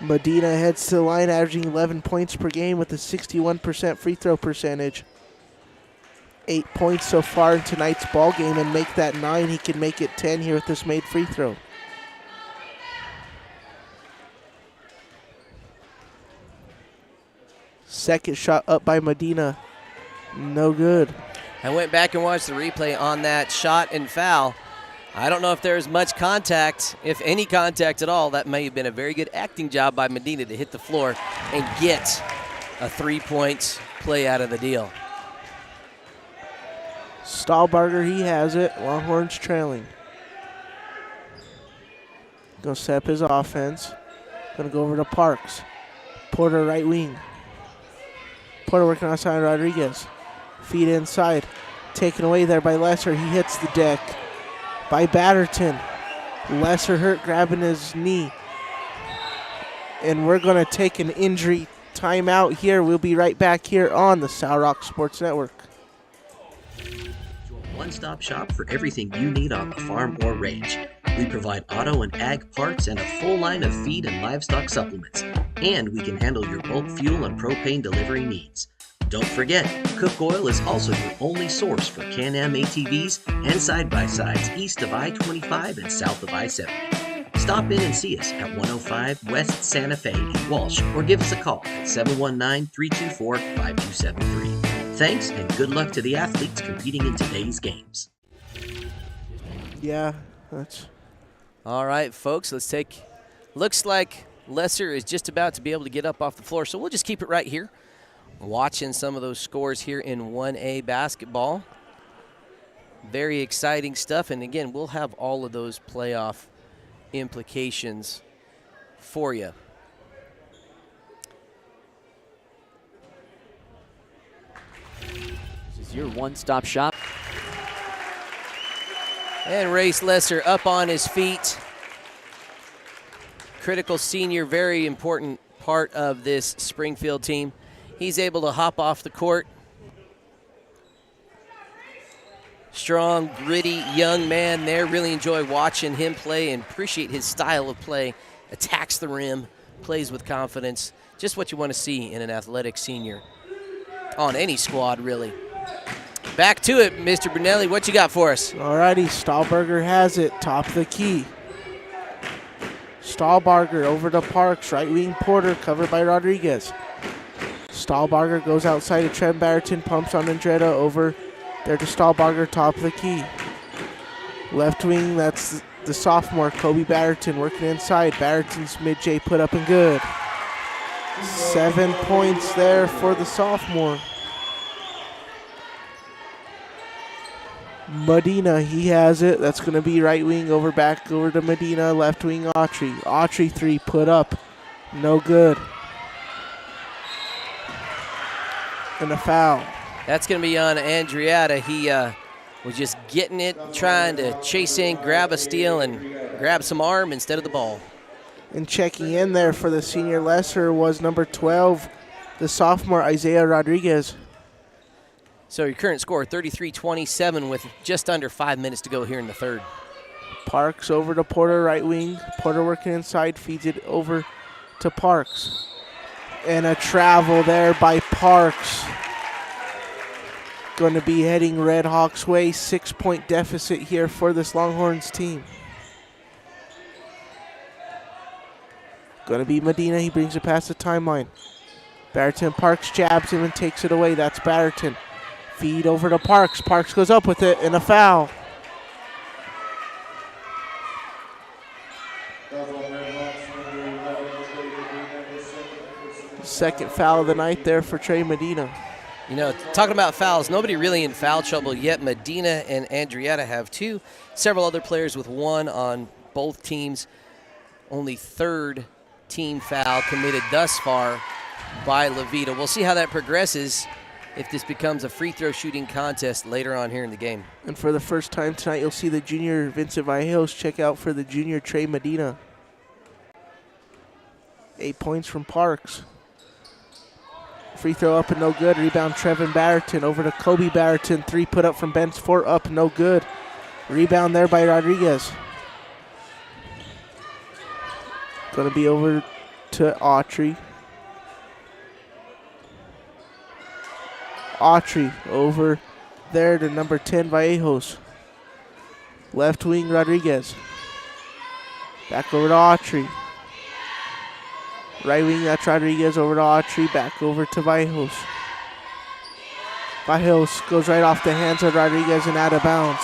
Speaker 2: Medina heads to the line averaging 11 points per game with a 61% free throw percentage. 8 points so far in tonight's ball game, and make that 9. He can make it 10 here with this made free throw. Second shot up by Medina. No good.
Speaker 1: I went back and watched the replay on that shot and foul. I don't know if there was much contact, if any contact at all. That may have been a very good acting job by Medina to hit the floor and get a 3-point play out of the deal.
Speaker 2: Stahlbarger, he has it. Longhorns trailing. Gonna set up his offense. Gonna go over to Parks. Porter right wing. Porter working outside Rodriguez. Feed inside. Taken away there by Lesser. He hits the deck by Batterton. Lesser hurt, grabbing his knee. And we're going to take an injury timeout here. We'll be right back here on the Sour Rock Sports Network.
Speaker 4: One-stop shop for everything you need on the farm or range. We provide auto and ag parts and a full line of feed and livestock supplements. And we can handle your bulk fuel and propane delivery needs. Don't forget, Cook Oil is also your only source for Can-Am ATVs and side-by-sides east of I-25 and south of I-70. Stop in and see us at 105 West Santa Fe in Walsh or give us a call at 719-324-5273. Thanks and good luck to the athletes competing in today's games.
Speaker 2: Yeah, that's...
Speaker 1: All right, folks, let's take... Looks like Lesser is just about to be able to get up off the floor, so we'll just keep it right here. Watching some of those scores here in 1A basketball. Very exciting stuff, and again, we'll have all of those playoff implications for you.
Speaker 7: This is your one-stop shop.
Speaker 1: And Race Lesser up on his feet. Critical senior, very important part of this Springfield team. He's able to hop off the court. Strong, gritty, young man there. Really enjoy watching him play and appreciate his style of play. Attacks the rim, plays with confidence. Just what you want to see in an athletic senior. On any squad, really. Back to it, Mr. Brunelli. What you got for us?
Speaker 2: All righty, Stahlberger has it. Top of the key. Stahlberger over to Parks. Right wing Porter covered by Rodriguez. Stahlberger goes outside to Trent Barrington. Pumps on Andretta over there to Stahlberger. Top of the key. Left wing, that's the sophomore, Kobe Barrington, working inside. Barrington's mid-J put up and good. 7 points there for the sophomore. Medina, he has it. That's going to be right wing over back over to Medina. Left wing Autry. Autry three put up. No good. And a foul.
Speaker 1: That's going to be on Andriata. He was just getting it, trying to chase in, grab a steal, and grab some arm instead of the ball.
Speaker 2: And checking in there for the senior Lesser was number 12, the sophomore Isaiah Rodriguez.
Speaker 1: So your current score, 33-27 with just under 5 minutes to go here in the third.
Speaker 2: Parks over to Porter, right wing. Porter working inside, feeds it over to Parks. And a travel there by Parks. Going to be heading Red Hawks way. 6-point deficit here for this Longhorns team. Going to be Medina. He brings it past the timeline. Barrington, Parks jabs him and takes it away. That's Barrington. Feed over to Parks. Parks goes up with it and a foul. Second foul of the night there for Trey Medina.
Speaker 1: You know, talking about fouls, nobody really in foul trouble yet. Medina and Andriata have two. Several other players with one on both teams. Only third team foul committed thus far by Levita. We'll see how that progresses if this becomes a free throw shooting contest later on here in the game.
Speaker 2: And for the first time tonight, you'll see the junior Vincent Vallejos check out for the junior Trey Medina. 8 points from Parks. Free throw up and no good. Rebound Trevin Barrington over to Kobe Barrington. Three put up from bench, four up, no good. Rebound there by Rodriguez. Going to be over to Autry. Autry over there to number 10 Vallejos. Left wing Rodriguez. Back over to Autry. Right wing, that's Rodriguez over to Autry. Back over to Vallejos. Vallejos goes right off the hands of Rodriguez and out of bounds.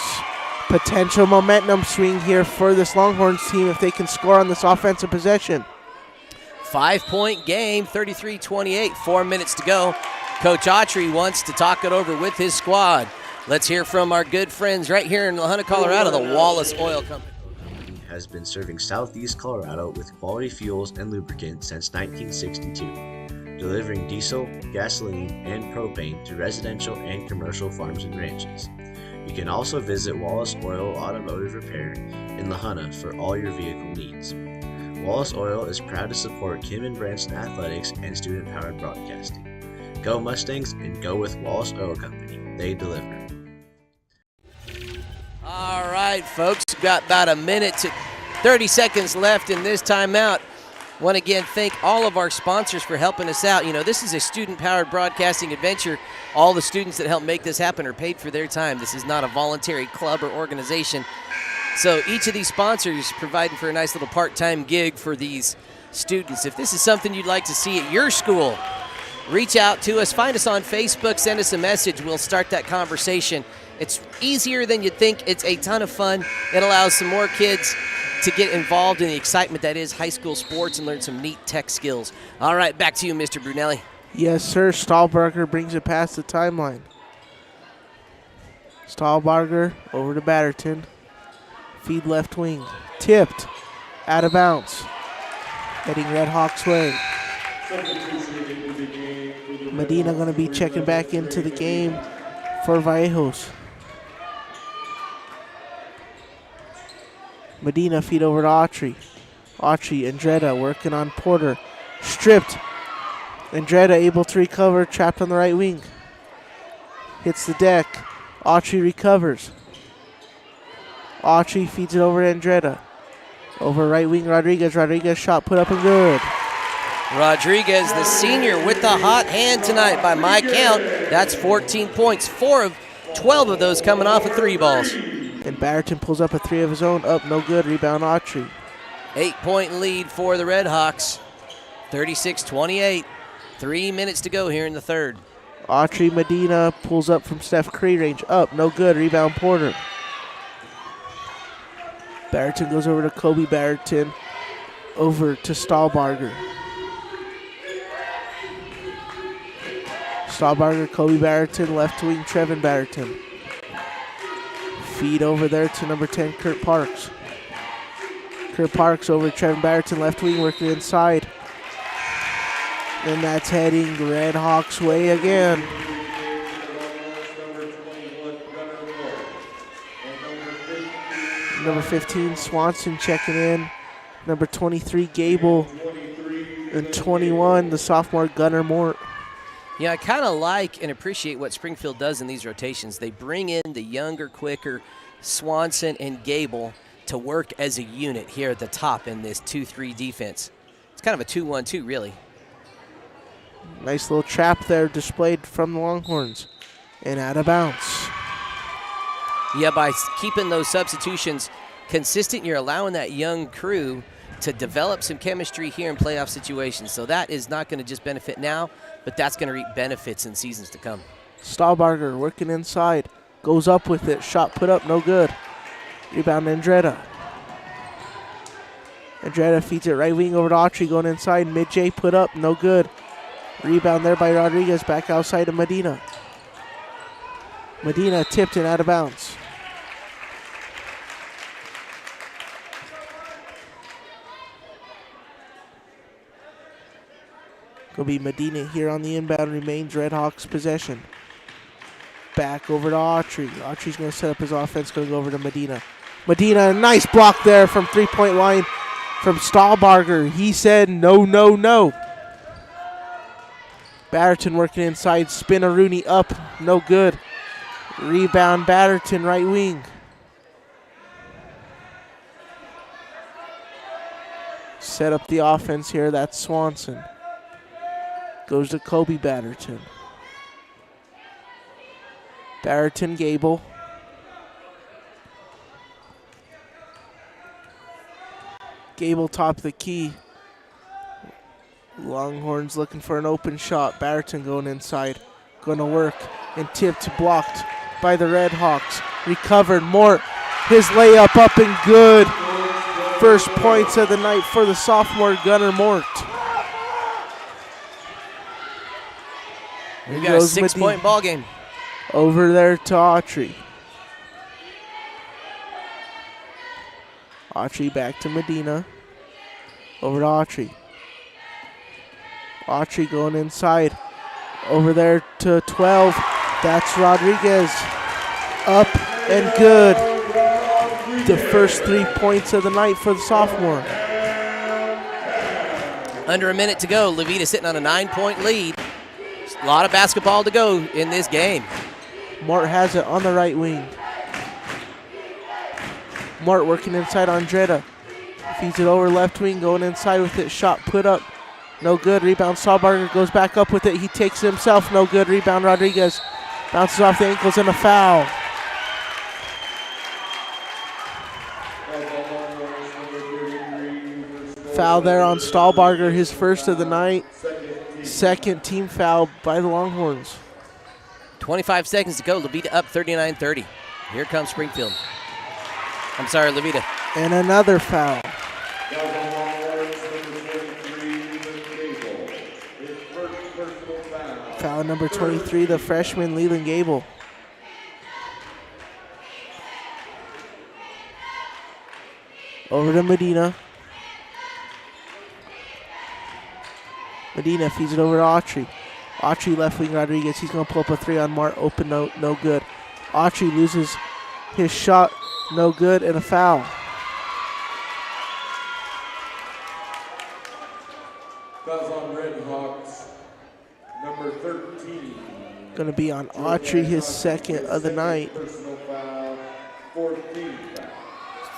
Speaker 2: Potential momentum swing here for this Longhorns team if they can score on this offensive possession.
Speaker 1: 5-point game, 33-28, 4 minutes to go. Coach Autry wants to talk it over with his squad. Let's hear from our good friends right here in La Junta, Colorado, the Wallace Oil Company.
Speaker 11: Has been serving Southeast Colorado with quality fuels and lubricants since 1962. delivering diesel, gasoline, and propane to residential and commercial farms and ranches. You can also visit Wallace Oil Automotive Repair in La Junta for all your vehicle needs. Wallace Oil is proud to support Kim and Branson Athletics and student-powered broadcasting. Go Mustangs and go with Wallace Oil Company. They deliver.
Speaker 1: All right, folks, we've got about a minute to 30 seconds left in this timeout. Want to again thank all of our sponsors for helping us out. You know, this is a student-powered broadcasting adventure. All the students that help make this happen are paid for their time. This is not a voluntary club or organization. So each of these sponsors providing for a nice little part-time gig for these students. If this is something you'd like to see at your school, reach out to us. Find us on Facebook. Send us a message. We'll start that conversation. It's easier than you'd think. It's a ton of fun. It allows some more kids to get involved in the excitement that is high school sports and learn some neat tech skills. All right, back to you, Mr. Brunelli.
Speaker 2: Yes, sir. Stahlbarger brings it past the timeline. Stahlbarger over to Batterton. Feed left wing. Tipped. Out of bounds. Heading Red Hawks way. Medina going to be checking back into the game for Vallejos. Medina feed over to Autry. Autry, Andretta working on Porter. Stripped. Andretta able to recover, trapped on the right wing. Hits the deck. Autry recovers. Autry feeds it over to Andretta. Over right wing, Rodriguez. Rodriguez shot put up and good.
Speaker 1: Rodriguez, the senior, with the hot hand tonight by my count. That's 14 points. 12 of those coming off of 3 balls.
Speaker 2: And Batterton pulls up a 3 of his own. Up, no good. Rebound, Autry.
Speaker 1: 8-point lead for the Red Hawks. 36-28. 3 minutes to go here in the third.
Speaker 2: Autry Medina pulls up from Steph Curry range. Up, no good. Rebound, Porter. Batterton goes over to Kobe Batterton. Over to Stahlbarger. Stahlbarger, Kobe Batterton, left wing, Trevin Batterton. Feed over there to number 10, Kurt Parks. Kurt Parks over to Trevin Batterton, left wing, working inside. And that's heading Red Hawks way again. Number 15, Swanson checking in. Number 23, Gable. And 21, the sophomore, Gunnar Mort.
Speaker 1: Yeah, I kind of like and appreciate what Springfield does in these rotations. They bring in the younger, quicker Swanson and Gable to work as a unit here at the top in this 2-3 defense. It's kind of a 2-1-2, really.
Speaker 2: Nice little trap there displayed from the Longhorns. And out of bounds.
Speaker 1: Yeah, by keeping those substitutions consistent, you're allowing that young crew to develop some chemistry here in playoff situations. So that is not going to just benefit now, but that's going to reap benefits in seasons to come.
Speaker 2: Stahlbarger working inside. Goes up with it. Shot put up, no good. Rebound, Andretta. Andretta feeds it right wing over to Autry, going inside. Mid-J put up, no good. Rebound there by Rodriguez, back outside to Medina. Medina tipped and out of bounds. Gonna be Medina here on the inbound, remains Red Hawks possession. Back over to Autry. Autry's gonna set up his offense, gonna go over to Medina. Medina, nice block there from 3-point line from Stahlbarger. He said no, no, no. Batterton working inside, Spinaroonie up, no good. Rebound, Batterton, right wing. Set up the offense here, that's Swanson. Goes to Kobe Batterton. Batterton, Gable. Gable top of the key. Longhorns looking for an open shot. Batterton going inside. Going to work. And tipped, blocked by the Red Hawks. Recovered. Mort. His layup up and good. First points of the night for the sophomore Gunnar Mort.
Speaker 1: We've got a 6-point ball game.
Speaker 2: Over there to Autry. Autry back to Medina. Over to Autry. Autry going inside. Over there to 12. That's Rodriguez. Up and good. The first 3 points of the night for the sophomore.
Speaker 1: Under a minute to go. Levita sitting on a 9-point lead. A lot of basketball to go in this game.
Speaker 2: Mort has it on the right wing. Mort working inside on Dreda. Feeds it over left wing, going inside with it. Shot put up. No good. Rebound. Stahlbarger goes back up with it. He takes it himself. No good. Rebound. Rodriguez bounces off the ankles and a foul. Foul there on Stahlbarger, his first of the night. Second team foul by the Longhorns.
Speaker 1: 25 seconds to go. Levita up 39-30. Here comes Springfield. I'm sorry, Levita.
Speaker 2: And another foul. Foul number 23, the freshman Leland Gable. Over to Medina. Medina feeds it over to Autry. Autry left wing Rodriguez. He's going to pull up a three on Mart. Open, no good. Autry loses his shot. No good, and a foul.
Speaker 3: Fouls on Red Hawks. Number 13.
Speaker 2: Going to be on Autry, his second of the night.
Speaker 3: Personal foul. 14 foul.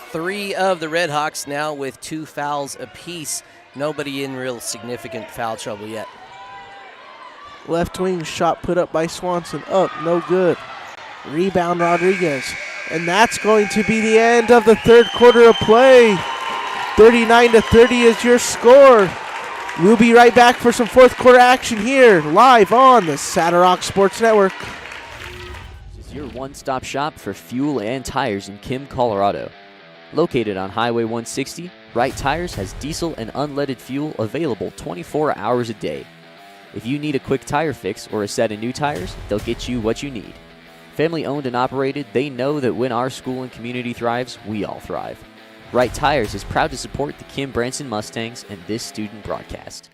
Speaker 1: 3 of the Red Hawks now with 2 fouls apiece. Nobody in real significant foul trouble yet.
Speaker 2: Left wing shot put up by Swanson. Up, no good. Rebound Rodriguez. And that's going to be the end of the third quarter of play. 39-30 is your score. We'll be right back for some fourth quarter action here, live on the Saddle Sports Network.
Speaker 7: This is your one-stop shop for fuel and tires in Kim, Colorado. Located on Highway 160, Wright Tires has diesel and unleaded fuel available 24 hours a day. If you need a quick tire fix or a set of new tires, they'll get you what you need. Family owned and operated, they know that when our school and community thrives, we all thrive. Wright Tires is proud to support the Kim Branson Mustangs and this student broadcast.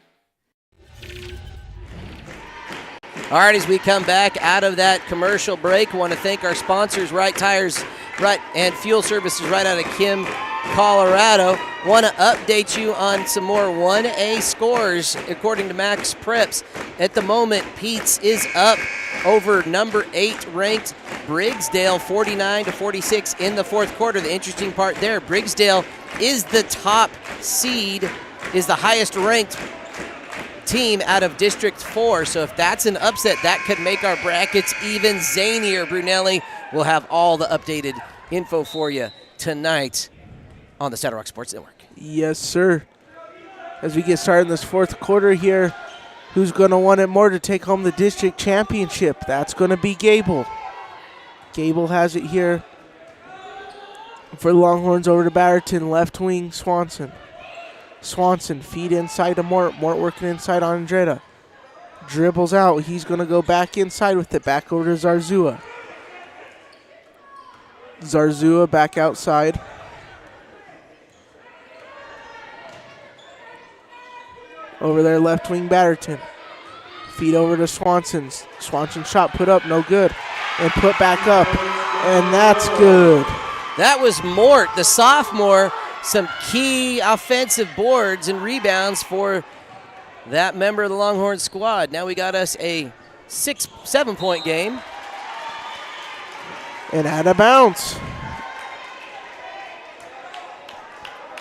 Speaker 1: All right, as we come back out of that commercial break, I want to thank our sponsors, Wright Tires and Fuel Services right out of Kim, Colorado. Want to update you on some more 1A scores according to Max Preps. At the moment, Pete's is up over number 8 ranked Briggsdale 49-46 in the fourth quarter. The interesting part there, Briggsdale is the top seed, is the highest ranked team out of District 4. So if that's an upset, that could make our brackets even zanier. Brunelli will have all the updated info for you tonight on the Saddle Rock Sports Network.
Speaker 2: Yes, sir. As we get started in this fourth quarter here, who's going to want it more to take home the district championship? That's going to be Gable. Gable has it here for the Longhorns. Over to Batterton, left wing, Swanson. Swanson feed inside to Mort. Mort working inside on Andretta. Dribbles out. He's going to go back inside with it. Back over to Zarzua. Zarzua back outside. Over there, left wing Batterton. Feed over to Swanson. Swanson shot put up, no good. And put back up. And that's good.
Speaker 1: That was Mort, the sophomore. Some key offensive boards and rebounds for that member of the Longhorn squad. Now we got us a 7-point game.
Speaker 2: And out of bounds.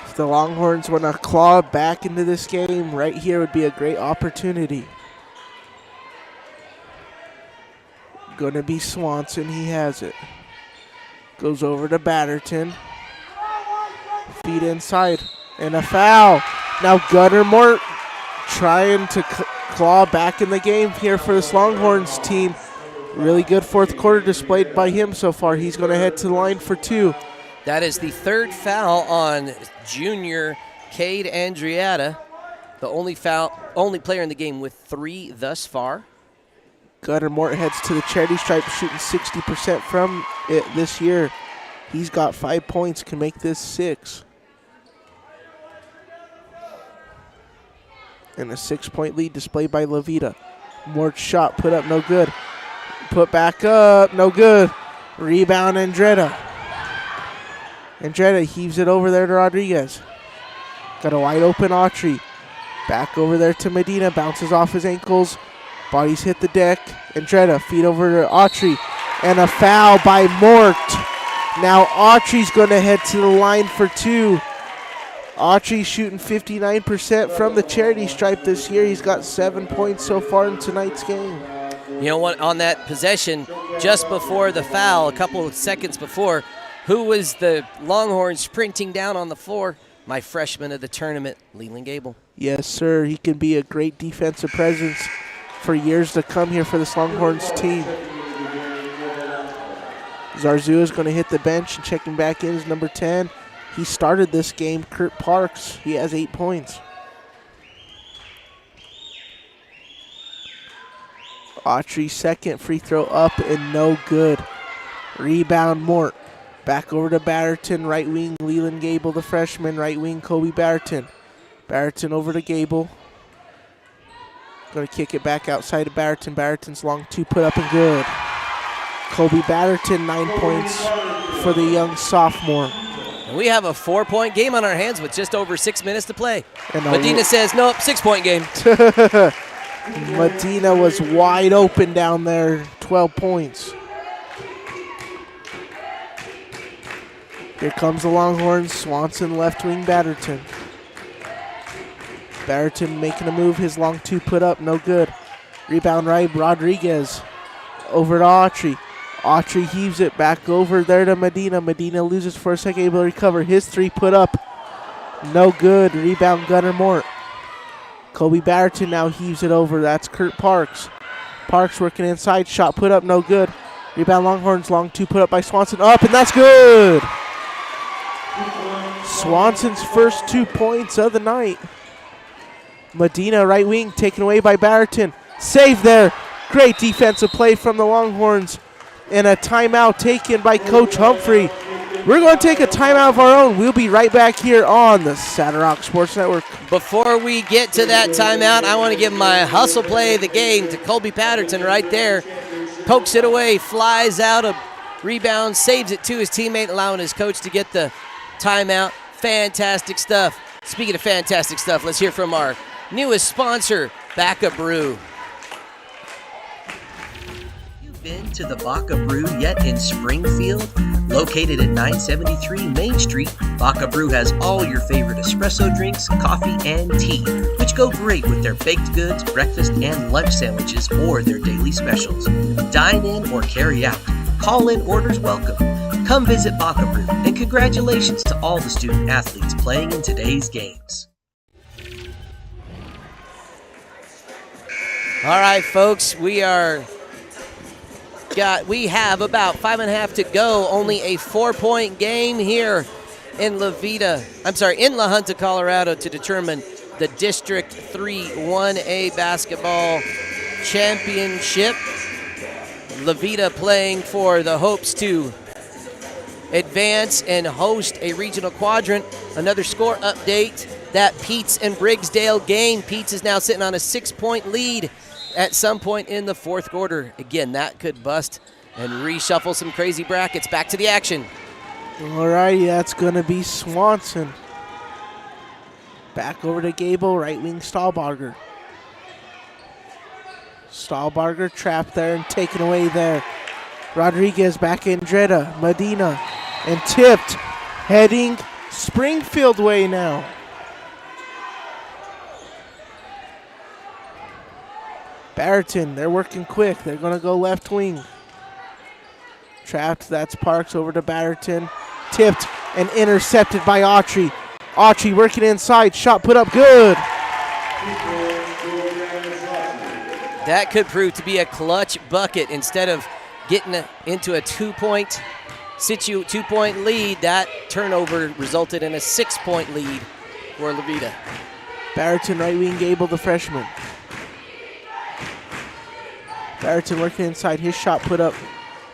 Speaker 2: If the Longhorns want to claw back into this game, right here would be a great opportunity. Going to be Swanson. He has it. Goes over to Batterton. Feed inside. And a foul. Now Gunnar Mort trying to claw back in the game here for this Longhorns team. Really good fourth quarter displayed by him so far. He's going to head to the line for 2.
Speaker 1: That is the third foul on junior Cade Andriata, the only player in the game with 3 thus far.
Speaker 2: Gunnar Mort heads to the charity stripe, shooting 60% from it this year. He's got 5 points, can make this 6. And a 6-point lead displayed by Veta. Mort's shot put up, no good. Put back up, no good. Rebound, Andretta. Andretta heaves it over there to Rodriguez. Got a wide open Autry. Back over there to Medina, bounces off his ankles. Bodies hit the deck. Andretta, feed over to Autry. And a foul by Mort. Now Autry's going to head to the line for 2. Autry shooting 59% from the charity stripe this year. He's got 7 points so far in tonight's game.
Speaker 1: You know what, on that possession, just before the foul, a couple of seconds before, who was the Longhorn sprinting down on the floor? My freshman of the tournament, Leland Gable.
Speaker 2: Yes, sir. He can be a great defensive presence for years to come here for this Longhorns team. Zarzua is going to hit the bench, and checking back in is number 10. He started this game, Kurt Parks. He has 8 points. Autry's second free throw up and no good. Rebound, Mort. Back over to Batterton, right wing, Leland Gable, the freshman. Right wing, Kobe Batterton. Batterton over to Gable. Going to kick it back outside of Batterton. Batterton's long 2 put up and good. Kobe Batterton, 9 points for the young sophomore.
Speaker 1: And we have a 4-point game on our hands with just over 6 minutes to play.
Speaker 2: And
Speaker 1: Medina says, nope, 6-point game.
Speaker 2: Medina was wide open down there, 12 points. Here comes the Longhorns. Swanson left wing Batterton. Batterton making a move. His long 2 put up, no good. Rebound right, Rodriguez. Over to Autry. Autry heaves it back over there to Medina. Medina loses for a second, able to recover. His 3 put up, no good. Rebound Gunnar Mort. Kobe Batterton now heaves it over. That's Kurt Parks. Parks working inside. Shot put up, no good. Rebound Longhorns. Long 2 put up by Swanson. Up, and that's good. Swanson's first 2 points of the night. Medina, right wing, taken away by Batterton. Save there. Great defensive play from the Longhorns. And a timeout taken by Coach Humphrey. We're going to take a timeout of our own. We'll be right back here on the Saddle Rock Sports Network.
Speaker 1: Before we get to that timeout, I want to give my hustle play of the game to Colby Patterson right there. Pokes it away, flies out, a rebound, saves it to his teammate, allowing his coach to get the timeout. Fantastic stuff. Speaking of fantastic stuff, let's hear from our newest sponsor, Baca Brew.
Speaker 4: Been to the Baca Brew yet in Springfield? Located at 973 Main Street, Baca Brew has all your favorite espresso drinks, coffee, and tea, which go great with their baked goods, breakfast, and lunch sandwiches, or their daily specials. Dine in or carry out. Call-in orders welcome. Come visit Baca Brew, and congratulations to all the student athletes playing in today's games.
Speaker 1: All right, folks, we have about 5.5 to go. Only a 4-point game here in La Junta, Colorado, to determine the District 3 1A basketball championship. La Veta playing for the hopes to advance and host a regional quadrant. Another score update, that Peets and Briggsdale game. Peets is now sitting on a 6-point lead at some point in the 4th quarter. Again, that could bust and reshuffle some crazy brackets. Back to the action.
Speaker 2: All righty, that's going to be Swanson. Back over to Gable, right wing Stahlbarger. Stahlbarger trapped there and taken away there. Rodriguez back in Dreda. Medina and tipped, heading Springfield way now. Batterton, they're working quick. They're going to go left wing. Trapped, that's Parks over to Batterton. Tipped and intercepted by Autry. Autry working inside, shot put up, good.
Speaker 1: That could prove to be a clutch bucket. Instead of getting into a 2-point lead, that turnover resulted in a 6-point lead for La Veta.
Speaker 2: Batterton, right wing, Gable, the freshman. Batterton working inside, his shot put up,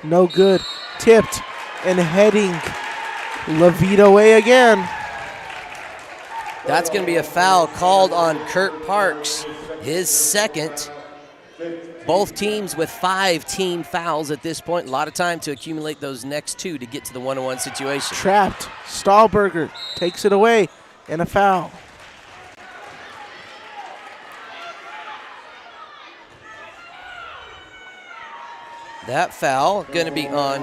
Speaker 2: no good. Tipped and heading La Veta way again.
Speaker 1: That's going to be a foul called on Kurt Parks, his second. Both teams with 5 team fouls at this point. A lot of time to accumulate those next 2 to get to the 1-on-1 situation.
Speaker 2: Trapped. Stahlberger takes it away, and a foul.
Speaker 1: That foul going to be on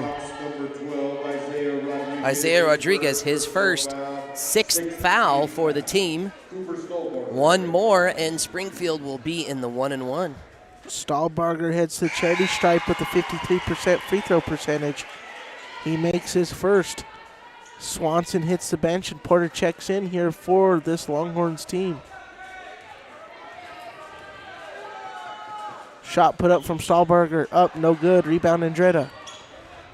Speaker 1: Isaiah Rodriguez, his first 6th foul for the team. 1 more, and Springfield will be in the 1-and-1.
Speaker 2: Stahlberger heads to the charity stripe with a 53% free throw percentage. He makes his first. Swanson hits the bench, and Porter checks in here for this Longhorns team. Shot put up from Stahlberger. Up, no good. Rebound, Andretta.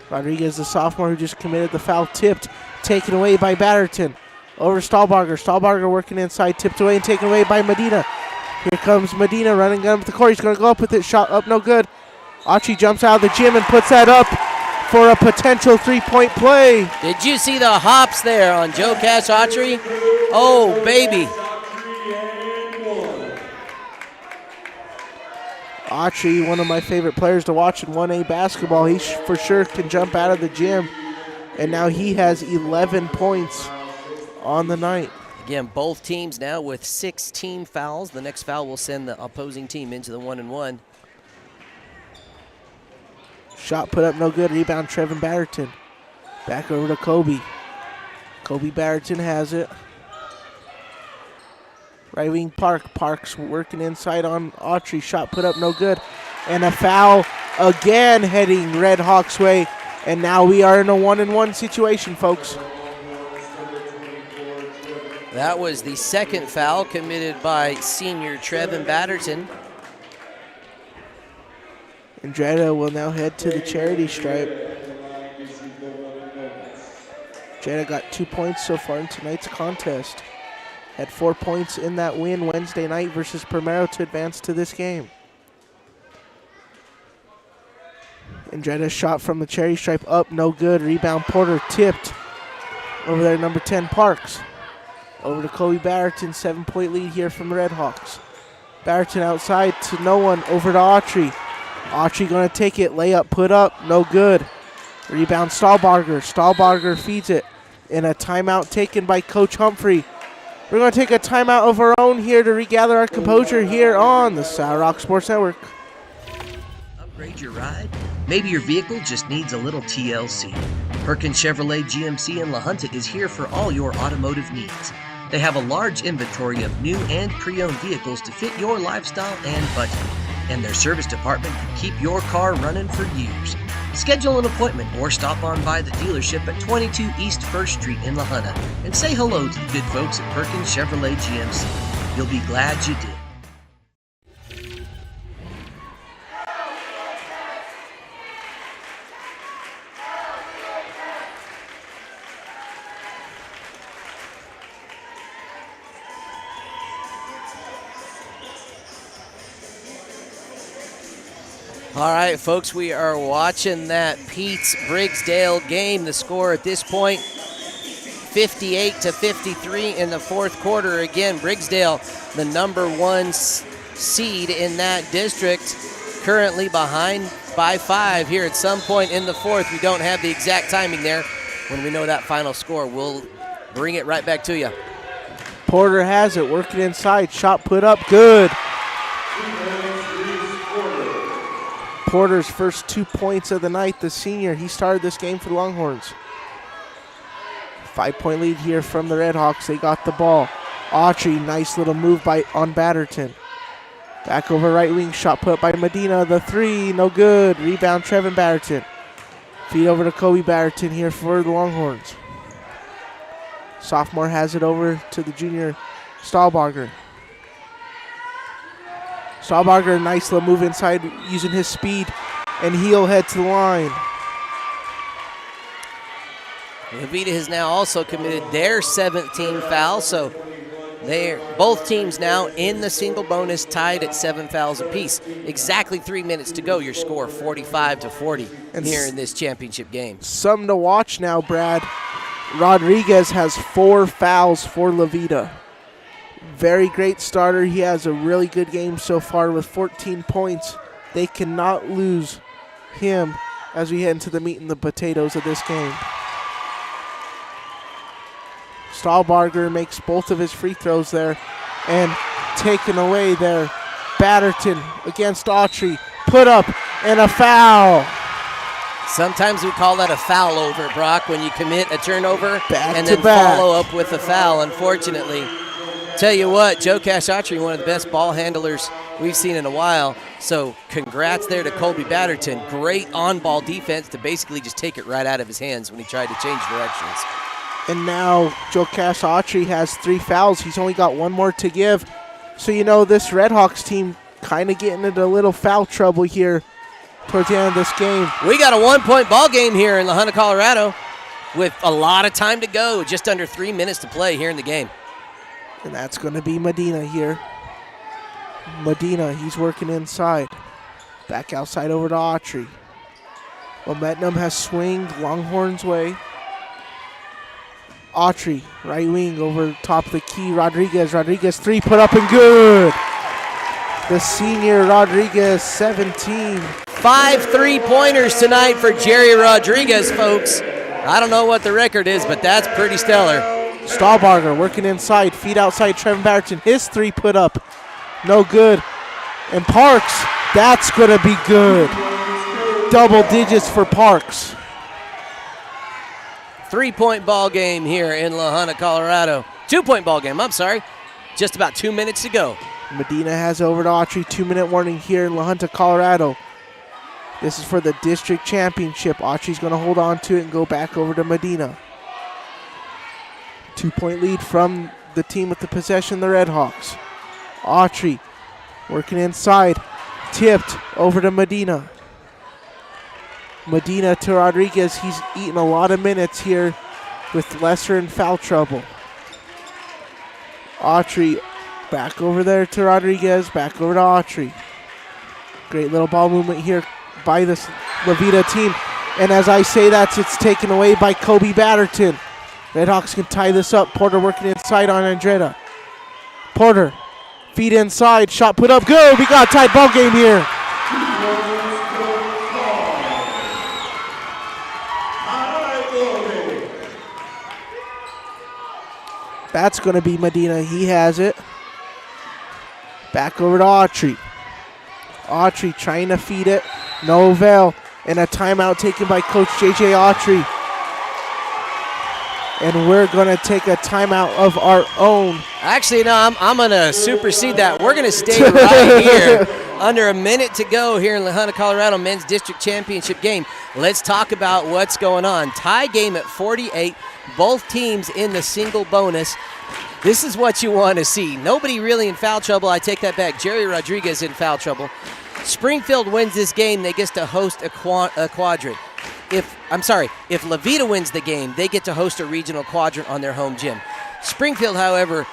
Speaker 2: Rodriguez, the sophomore who just committed the foul, tipped. Taken away by Batterton. Over Stahlberger. Stahlberger working inside, tipped away and taken away by Medina. Here comes Medina running down the court. He's going to go up with it. Shot up, no good. Autry jumps out of the gym and puts that up for a potential 3-point play.
Speaker 1: Did you see the hops there on Joe Cash Autry? Oh, baby.
Speaker 2: Autry, one of my favorite players to watch in 1A basketball. He for sure can jump out of the gym. And now he has 11 points on the night.
Speaker 1: Again, both teams now with 16 fouls. The next foul will send the opposing team into the 1-and-1.
Speaker 2: Shot put up, no good. Rebound, Trevin Batterton. Back over to Kobe. Kobe Batterton has it. Right wing Parks working inside on Autry. Shot put up, no good. And a foul again heading Red Hawks' way. And now we are in a 1-and-1 situation, folks.
Speaker 1: That was the second foul committed by senior Trevin Batterton.
Speaker 2: Andretta will now head to the charity stripe. Andretta got 2 points so far in tonight's contest. Had 4 points in that win Wednesday night versus Primero to advance to this game. Andretta shot from the charity stripe up, no good. Rebound, Porter tipped. Over there, number 10, Parks. Over to Kobe Batterton, 7-point lead here from the Red Hawks. Batterton outside to no one, over to Autry. Autry going to take it, layup put up, no good. Rebound, Stahlberger. Stahlberger feeds it. And a timeout taken by Coach Humphrey. We're going to take a timeout of our own here to regather our composure here on the Sour Rock Sports Network.
Speaker 4: Upgrade your ride? Maybe your vehicle just needs a little TLC. Perkins Chevrolet GMC in La Junta is here for all your automotive needs. They have a large inventory of new and pre-owned vehicles to fit your lifestyle and budget. And their service department can keep your car running for years. Schedule an appointment or stop on by the dealership at 22 East 1st Street in La Junta and say hello to the good folks at Perkins Chevrolet GMC. You'll be glad you did.
Speaker 1: All right, folks, we are watching that Pete's Briggsdale game. The score at this point, 58-53 in the fourth quarter. Again, Briggsdale, the number 1 seed in that district, currently behind by 5 here at some point in the fourth. We don't have the exact timing there. When we know that final score, we'll bring it right back to you.
Speaker 2: Porter has it, working inside. Shot put up, good. Porter's first 2 points of the night, the senior. He started this game for the Longhorns. 5-point lead here from the Red Hawks. They got the ball. Autry, nice little move on Batterton. Back over right wing, shot put up by Medina. The 3, no good. Rebound, Trevin Batterton. Feed over to Kobe Batterton here for the Longhorns. Sophomore has it over to the junior Stahlberger. Stahlberger, nice little move inside using his speed, and he'll head to the line.
Speaker 1: Veta has now also committed their 17th foul, so they're both teams now in the single bonus, tied at 7 fouls apiece. Exactly 3 minutes to go. Your score 45-40 here in this championship game.
Speaker 2: Something to watch now, Brad. Rodriguez has 4 fouls for Levita. very great starter. He has a really good game so far with 14 points. They cannot lose him as we head into the meat and the potatoes of this game. Stahlbarger makes both of his free throws there and taken away there. Batterton against Autry. Put up and a foul.
Speaker 1: Sometimes we call that a foul over, Brock, when you commit a turnover and then
Speaker 2: back.
Speaker 1: follow up with a foul, unfortunately. Tell you what, Joe Cash Autry, one of the best ball handlers we've seen in a while. So congrats there to Colby Batterton. Great on-ball defense to basically just take it right out of his hands when he tried to change directions.
Speaker 2: And now Joe Cash Autry has 3 fouls. He's only got 1 more to give. So, you know, this Redhawks team kind of getting into a little foul trouble here towards the end of this game.
Speaker 1: We got a 1-point ball game here in La Junta, Colorado with a lot of time to go. Just under 3 minutes to play here in the game.
Speaker 2: And that's going to be Medina here. Medina, he's working inside. Back outside over to Autry. Momentum has swinged Longhorns' way. Autry, right wing over top of the key. Rodriguez, 3 put up and good. The senior Rodriguez, 17.
Speaker 1: 5 3-pointers tonight for Jerry Rodriguez, folks. I don't know what the record is, but that's pretty stellar.
Speaker 2: Stahlbarger working inside, feed outside Trevin Batterton. His 3 put up, no good. And Parks, that's going to be good. Double digits for Parks.
Speaker 1: 3-point ball game here in La Junta, Colorado. 2-point ball game, I'm sorry. Just about 2 minutes to go.
Speaker 2: Medina has over to Autry. 2-minute warning here in La Junta, Colorado. This is for the district championship. Autry's going to hold on to it and go back over to Medina. 2-point lead from the team with the possession, the Redhawks. Autry working inside. Tipped over to Medina. Medina to Rodriguez. He's eaten a lot of minutes here with Lesser in foul trouble. Autry back over there to Rodriguez. Back over to Autry. Great little ball movement here by this Veta team. And as I say that, it's taken away by Kobe Batterton. Redhawks can tie this up. Porter working inside on Andretta. Porter, feed inside, shot put up, good. We got a tight ball game here. That's going to be Medina. He has it. Back over to Autry. Autry trying to feed it. No avail. And a timeout taken by Coach J.J. Autry. And we're going to take a timeout of our own.
Speaker 1: Actually, no, I'm going to supersede that. We're going to stay right here. Under a minute to go here in La Junta, Colorado men's district championship game. Let's talk about what's going on. Tie game at 48. Both teams in the single bonus. This is what you want to see. Nobody really in foul trouble. I take that back. Jerry Rodriguez in foul trouble. Springfield wins this game, they get to host a quadrant. If La Veta wins the game, they get to host a regional quadrant on their home gym. Springfield, however,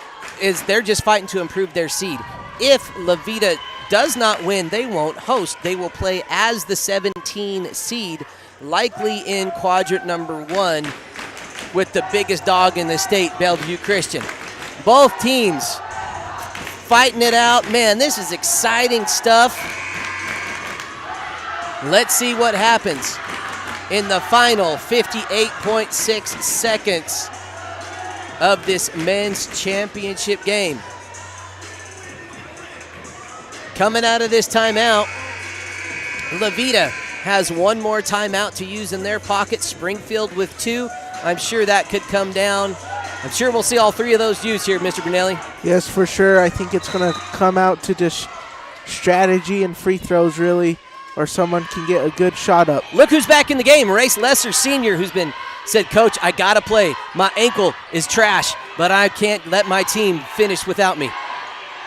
Speaker 1: they're just fighting to improve their seed. If La Veta does not win, they won't host. They will play as the 17 seed, likely in quadrant number 1 with the biggest dog in the state, Bellevue Christian. Both teams fighting it out. Man, this is exciting stuff. Let's see what happens in the final 58.6 seconds of this men's championship game. Coming out of this timeout, La Veta has 1 more timeout to use in their pocket. Springfield with 2. I'm sure that could come down. I'm sure we'll see all 3 of those used here, Mr. Brunelli.
Speaker 2: Yes, for sure. I think it's going to come out to just strategy and free throws, really, or someone can get a good shot up.
Speaker 1: Look who's back in the game. Race Lesser Sr., who's said, Coach, I got to play. My ankle is trash, but I can't let my team finish without me.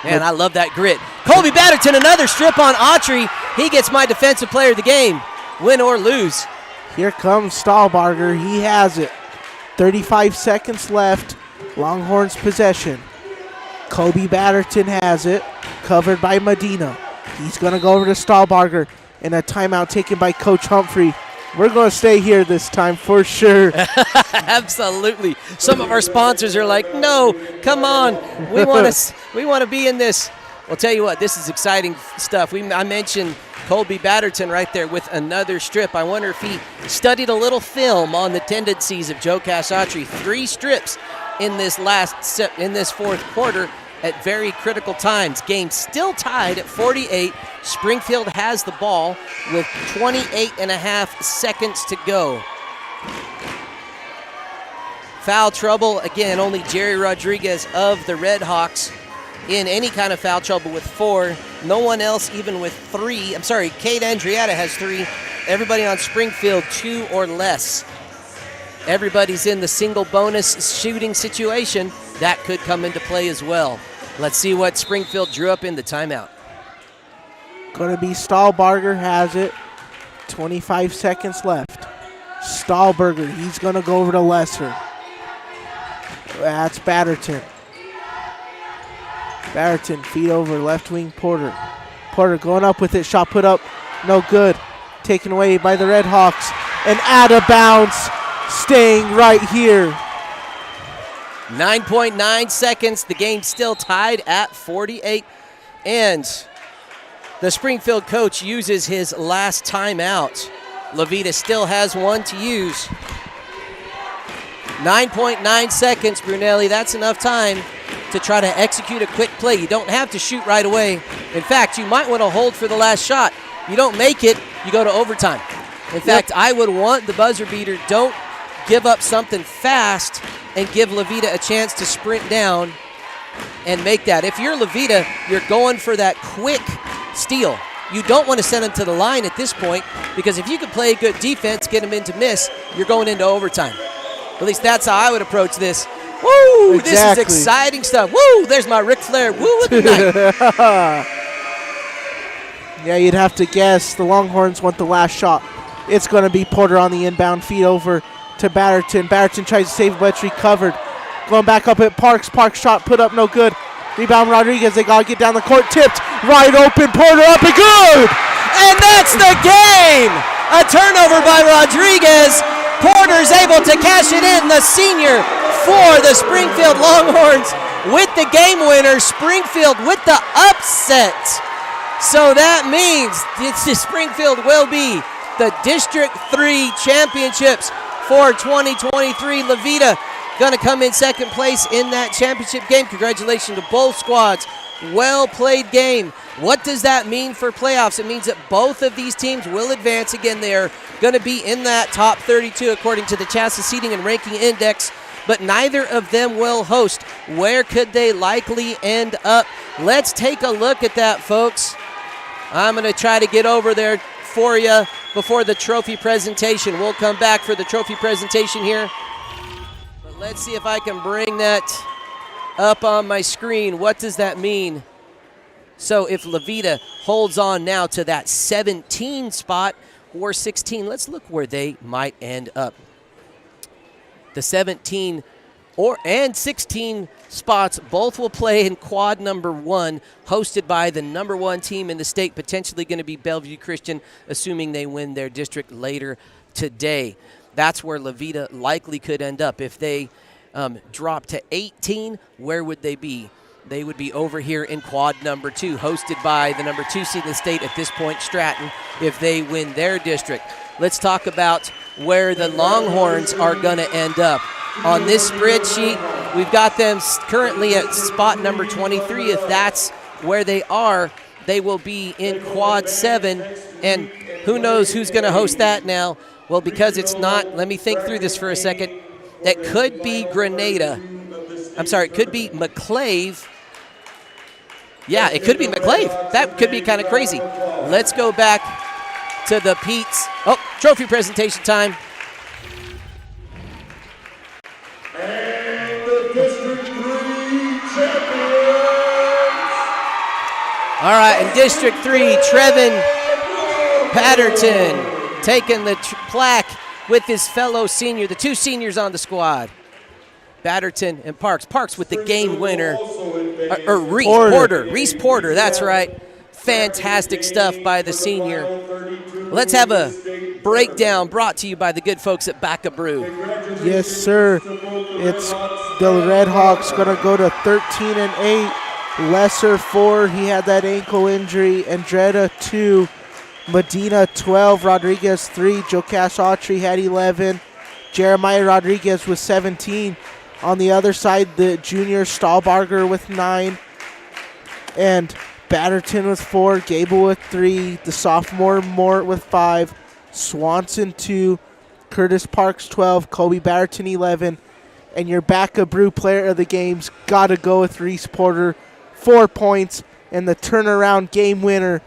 Speaker 1: Man, I love that grit. Colby Batterton, another strip on Autry. He gets my defensive player of the game, win or lose.
Speaker 2: Here comes Stahlbarger. He has it. 35 seconds left. Longhorns possession. Kobe Batterton has it. Covered by Medina. He's going to go over to Stahlbarger. And a timeout taken by Coach Humphrey. We're going to stay here this time for sure.
Speaker 1: Absolutely. Some of our sponsors are like, no, come on. We want to be in this. Well, tell you what, this is exciting stuff. I mentioned Colby Batterton right there with another strip. I wonder if he studied a little film on the tendencies of Joe Casatri. 3 strips in this fourth quarter at very critical times. Game still tied at 48. Springfield has the ball with 28 and a half seconds to go. Foul trouble, again, only Jerry Rodriguez of the Red Hawks in any kind of foul trouble with 4. No one else even with 3. I'm sorry, Kate Andrietta has 3. Everybody on Springfield 2 or less. Everybody's in the single bonus shooting situation. That could come into play as well. Let's see what Springfield drew up in the timeout.
Speaker 2: Going to be Stahlberger has it. 25 seconds left. Stahlberger, he's going to go over to Lesser. That's Batterton. Batterton, feed over, left wing Porter. Porter going up with it, shot put up, no good. Taken away by the Red Hawks. And out of bounds, staying right here.
Speaker 1: 9.9 seconds, the game still tied at 48. And the Springfield coach uses his last timeout. Levita still has one to use. 9.9 seconds, Brunelli. That's enough time to try to execute a quick play. You don't have to shoot right away. In fact, you might want to hold for the last shot. You don't make it, you go to overtime. In fact, I would want the buzzer beater. Don't give up something fast and give Levita a chance to sprint down and make that. If you're Levita, you're going for that quick steal. You don't want to send him to the line at this point, because if you can play good defense, get him into miss, you're going into overtime. At least that's how I would approach this. Woo!
Speaker 2: Exactly.
Speaker 1: This is exciting stuff. Woo! There's my Ric Flair woo of the night.
Speaker 2: Yeah, you'd have to guess the Longhorns want the last shot. It's going to be Porter on the inbound feed over to Batterton. Batterton tries to save, but it's recovered. Going back up at Parks. Parks shot put up, no good. Rebound Rodriguez. They got to get down the court. Tipped. Right open. Porter up and good.
Speaker 1: And that's the game. A turnover by Rodriguez. Porter's able to cash it in. The senior for the Springfield Longhorns with the game winner. Springfield with the upset. So that means Springfield will be the District 3 championships for 2023. Levita going to come in second place in that championship game. Congratulations to both squads. Well played game. What does that mean for playoffs? It means that both of these teams will advance. Again, they're going to be in that top 32 according to the Chassa Seating and Ranking Index, but neither of them will host. Where could they likely end up? Let's take a look at that, folks. I'm going to try to get over there for you before the trophy presentation. We'll come back for the trophy presentation here. But let's see if I can bring that up on my screen. What does that mean? So if Levita holds on now to that 17 spot or 16, let's look where they might end up. The 17 and 16 spots both will play in quad number 1, hosted by the number 1 team in the state, potentially going to be Bellevue Christian, assuming they win their district later today. That's where Levita likely could end up. If they drop to 18, where would they be? They would be over here in quad number 2, hosted by the number 2 seed in the state at this point, Stratton, if they win their district. Let's talk about where the Longhorns are going to end up. On this spreadsheet, we've got them currently at spot number 23. If that's where they are, they will be in quad 7. And who knows who's going to host that now? Well, because it's not, let me think through this for a second. That could be Grenada. I'm sorry, it could be McClave. Yeah, it could be McClave. That could be kind of crazy. Let's go back to the Pete's. Oh, trophy presentation time.
Speaker 3: And the District 3 champions.
Speaker 1: All right, in District 3, Trevin Patterton taking the plaque with his fellow senior, the 2 seniors on the squad. Batterton and Parks. Parks with the game winner. Or Reese Porter. Reese Porter, that's right. Fantastic stuff by the senior. Let's have a breakdown brought to you by the good folks at Baca Brew.
Speaker 2: Yes, sir. It's the Red Hawks going to go to 13-8. Lesser 4, he had that ankle injury. Andretta 2, Medina 12, Rodriguez 3, Jocash Autry had 11, Jeremiah Rodriguez with 17. On the other side, the junior Stahlbarger with 9, and Batterton with 4, Gable with 3, the sophomore Mort with 5, Swanson 2, Curtis Parks 12, Kobe Batterton 11, and your Baca Brew player of the game's got to go with Reese Porter, 4 points, and the turnaround game winner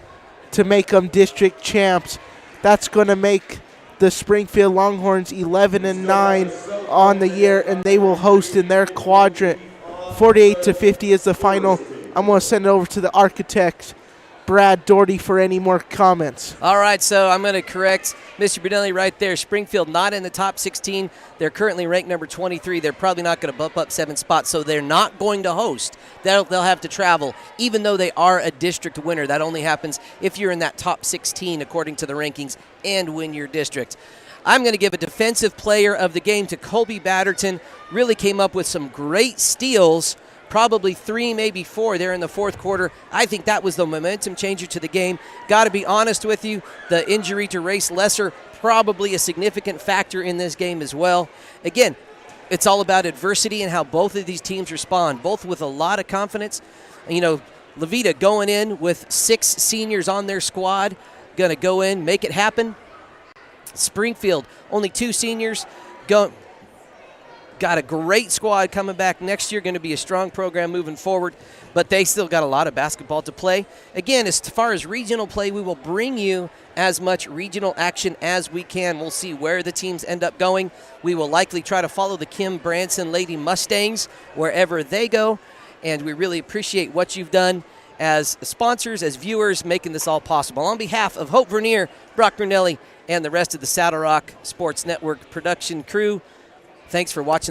Speaker 2: to make them district champs. That's going to make the Springfield Longhorns 11-9 on the year, and they will host in their quadrant. 48-50 is the final. I'm going to send it over to the architect, Brad Doherty, for any more comments.
Speaker 1: All right, so I'm going to correct Mr. Brunelli right there. Springfield not in the top 16. They're currently ranked number 23. They're probably not going to bump up 7 spots, so they're not going to host. They'll have to travel, even though they are a district winner. That only happens if you're in that top 16 according to the rankings and win your district. I'm going to give a defensive player of the game to Colby Batterton. Really came up with some great steals. Probably 3, maybe 4 there in the fourth quarter. I think that was the momentum changer to the game. Got to be honest with you, the injury to Race Lesser, probably a significant factor in this game as well. Again, it's all about adversity and how both of these teams respond, both with a lot of confidence. You know, Veta going in with 6 seniors on their squad, going to go in, make it happen. Springfield, only 2 seniors, got a great squad coming back next year, going to be a strong program moving forward, but they still got a lot of basketball to play. Again, as far as regional play, we will bring you as much regional action as we can. We'll see where the teams end up going. We will likely try to follow the Kim Branson Lady Mustangs wherever they go, and we really appreciate what you've done as sponsors, as viewers, making this all possible. On behalf of Hope Vernier, Brock Brunelli, and the rest of the Saddle Rock Sports Network production crew, thanks for watching.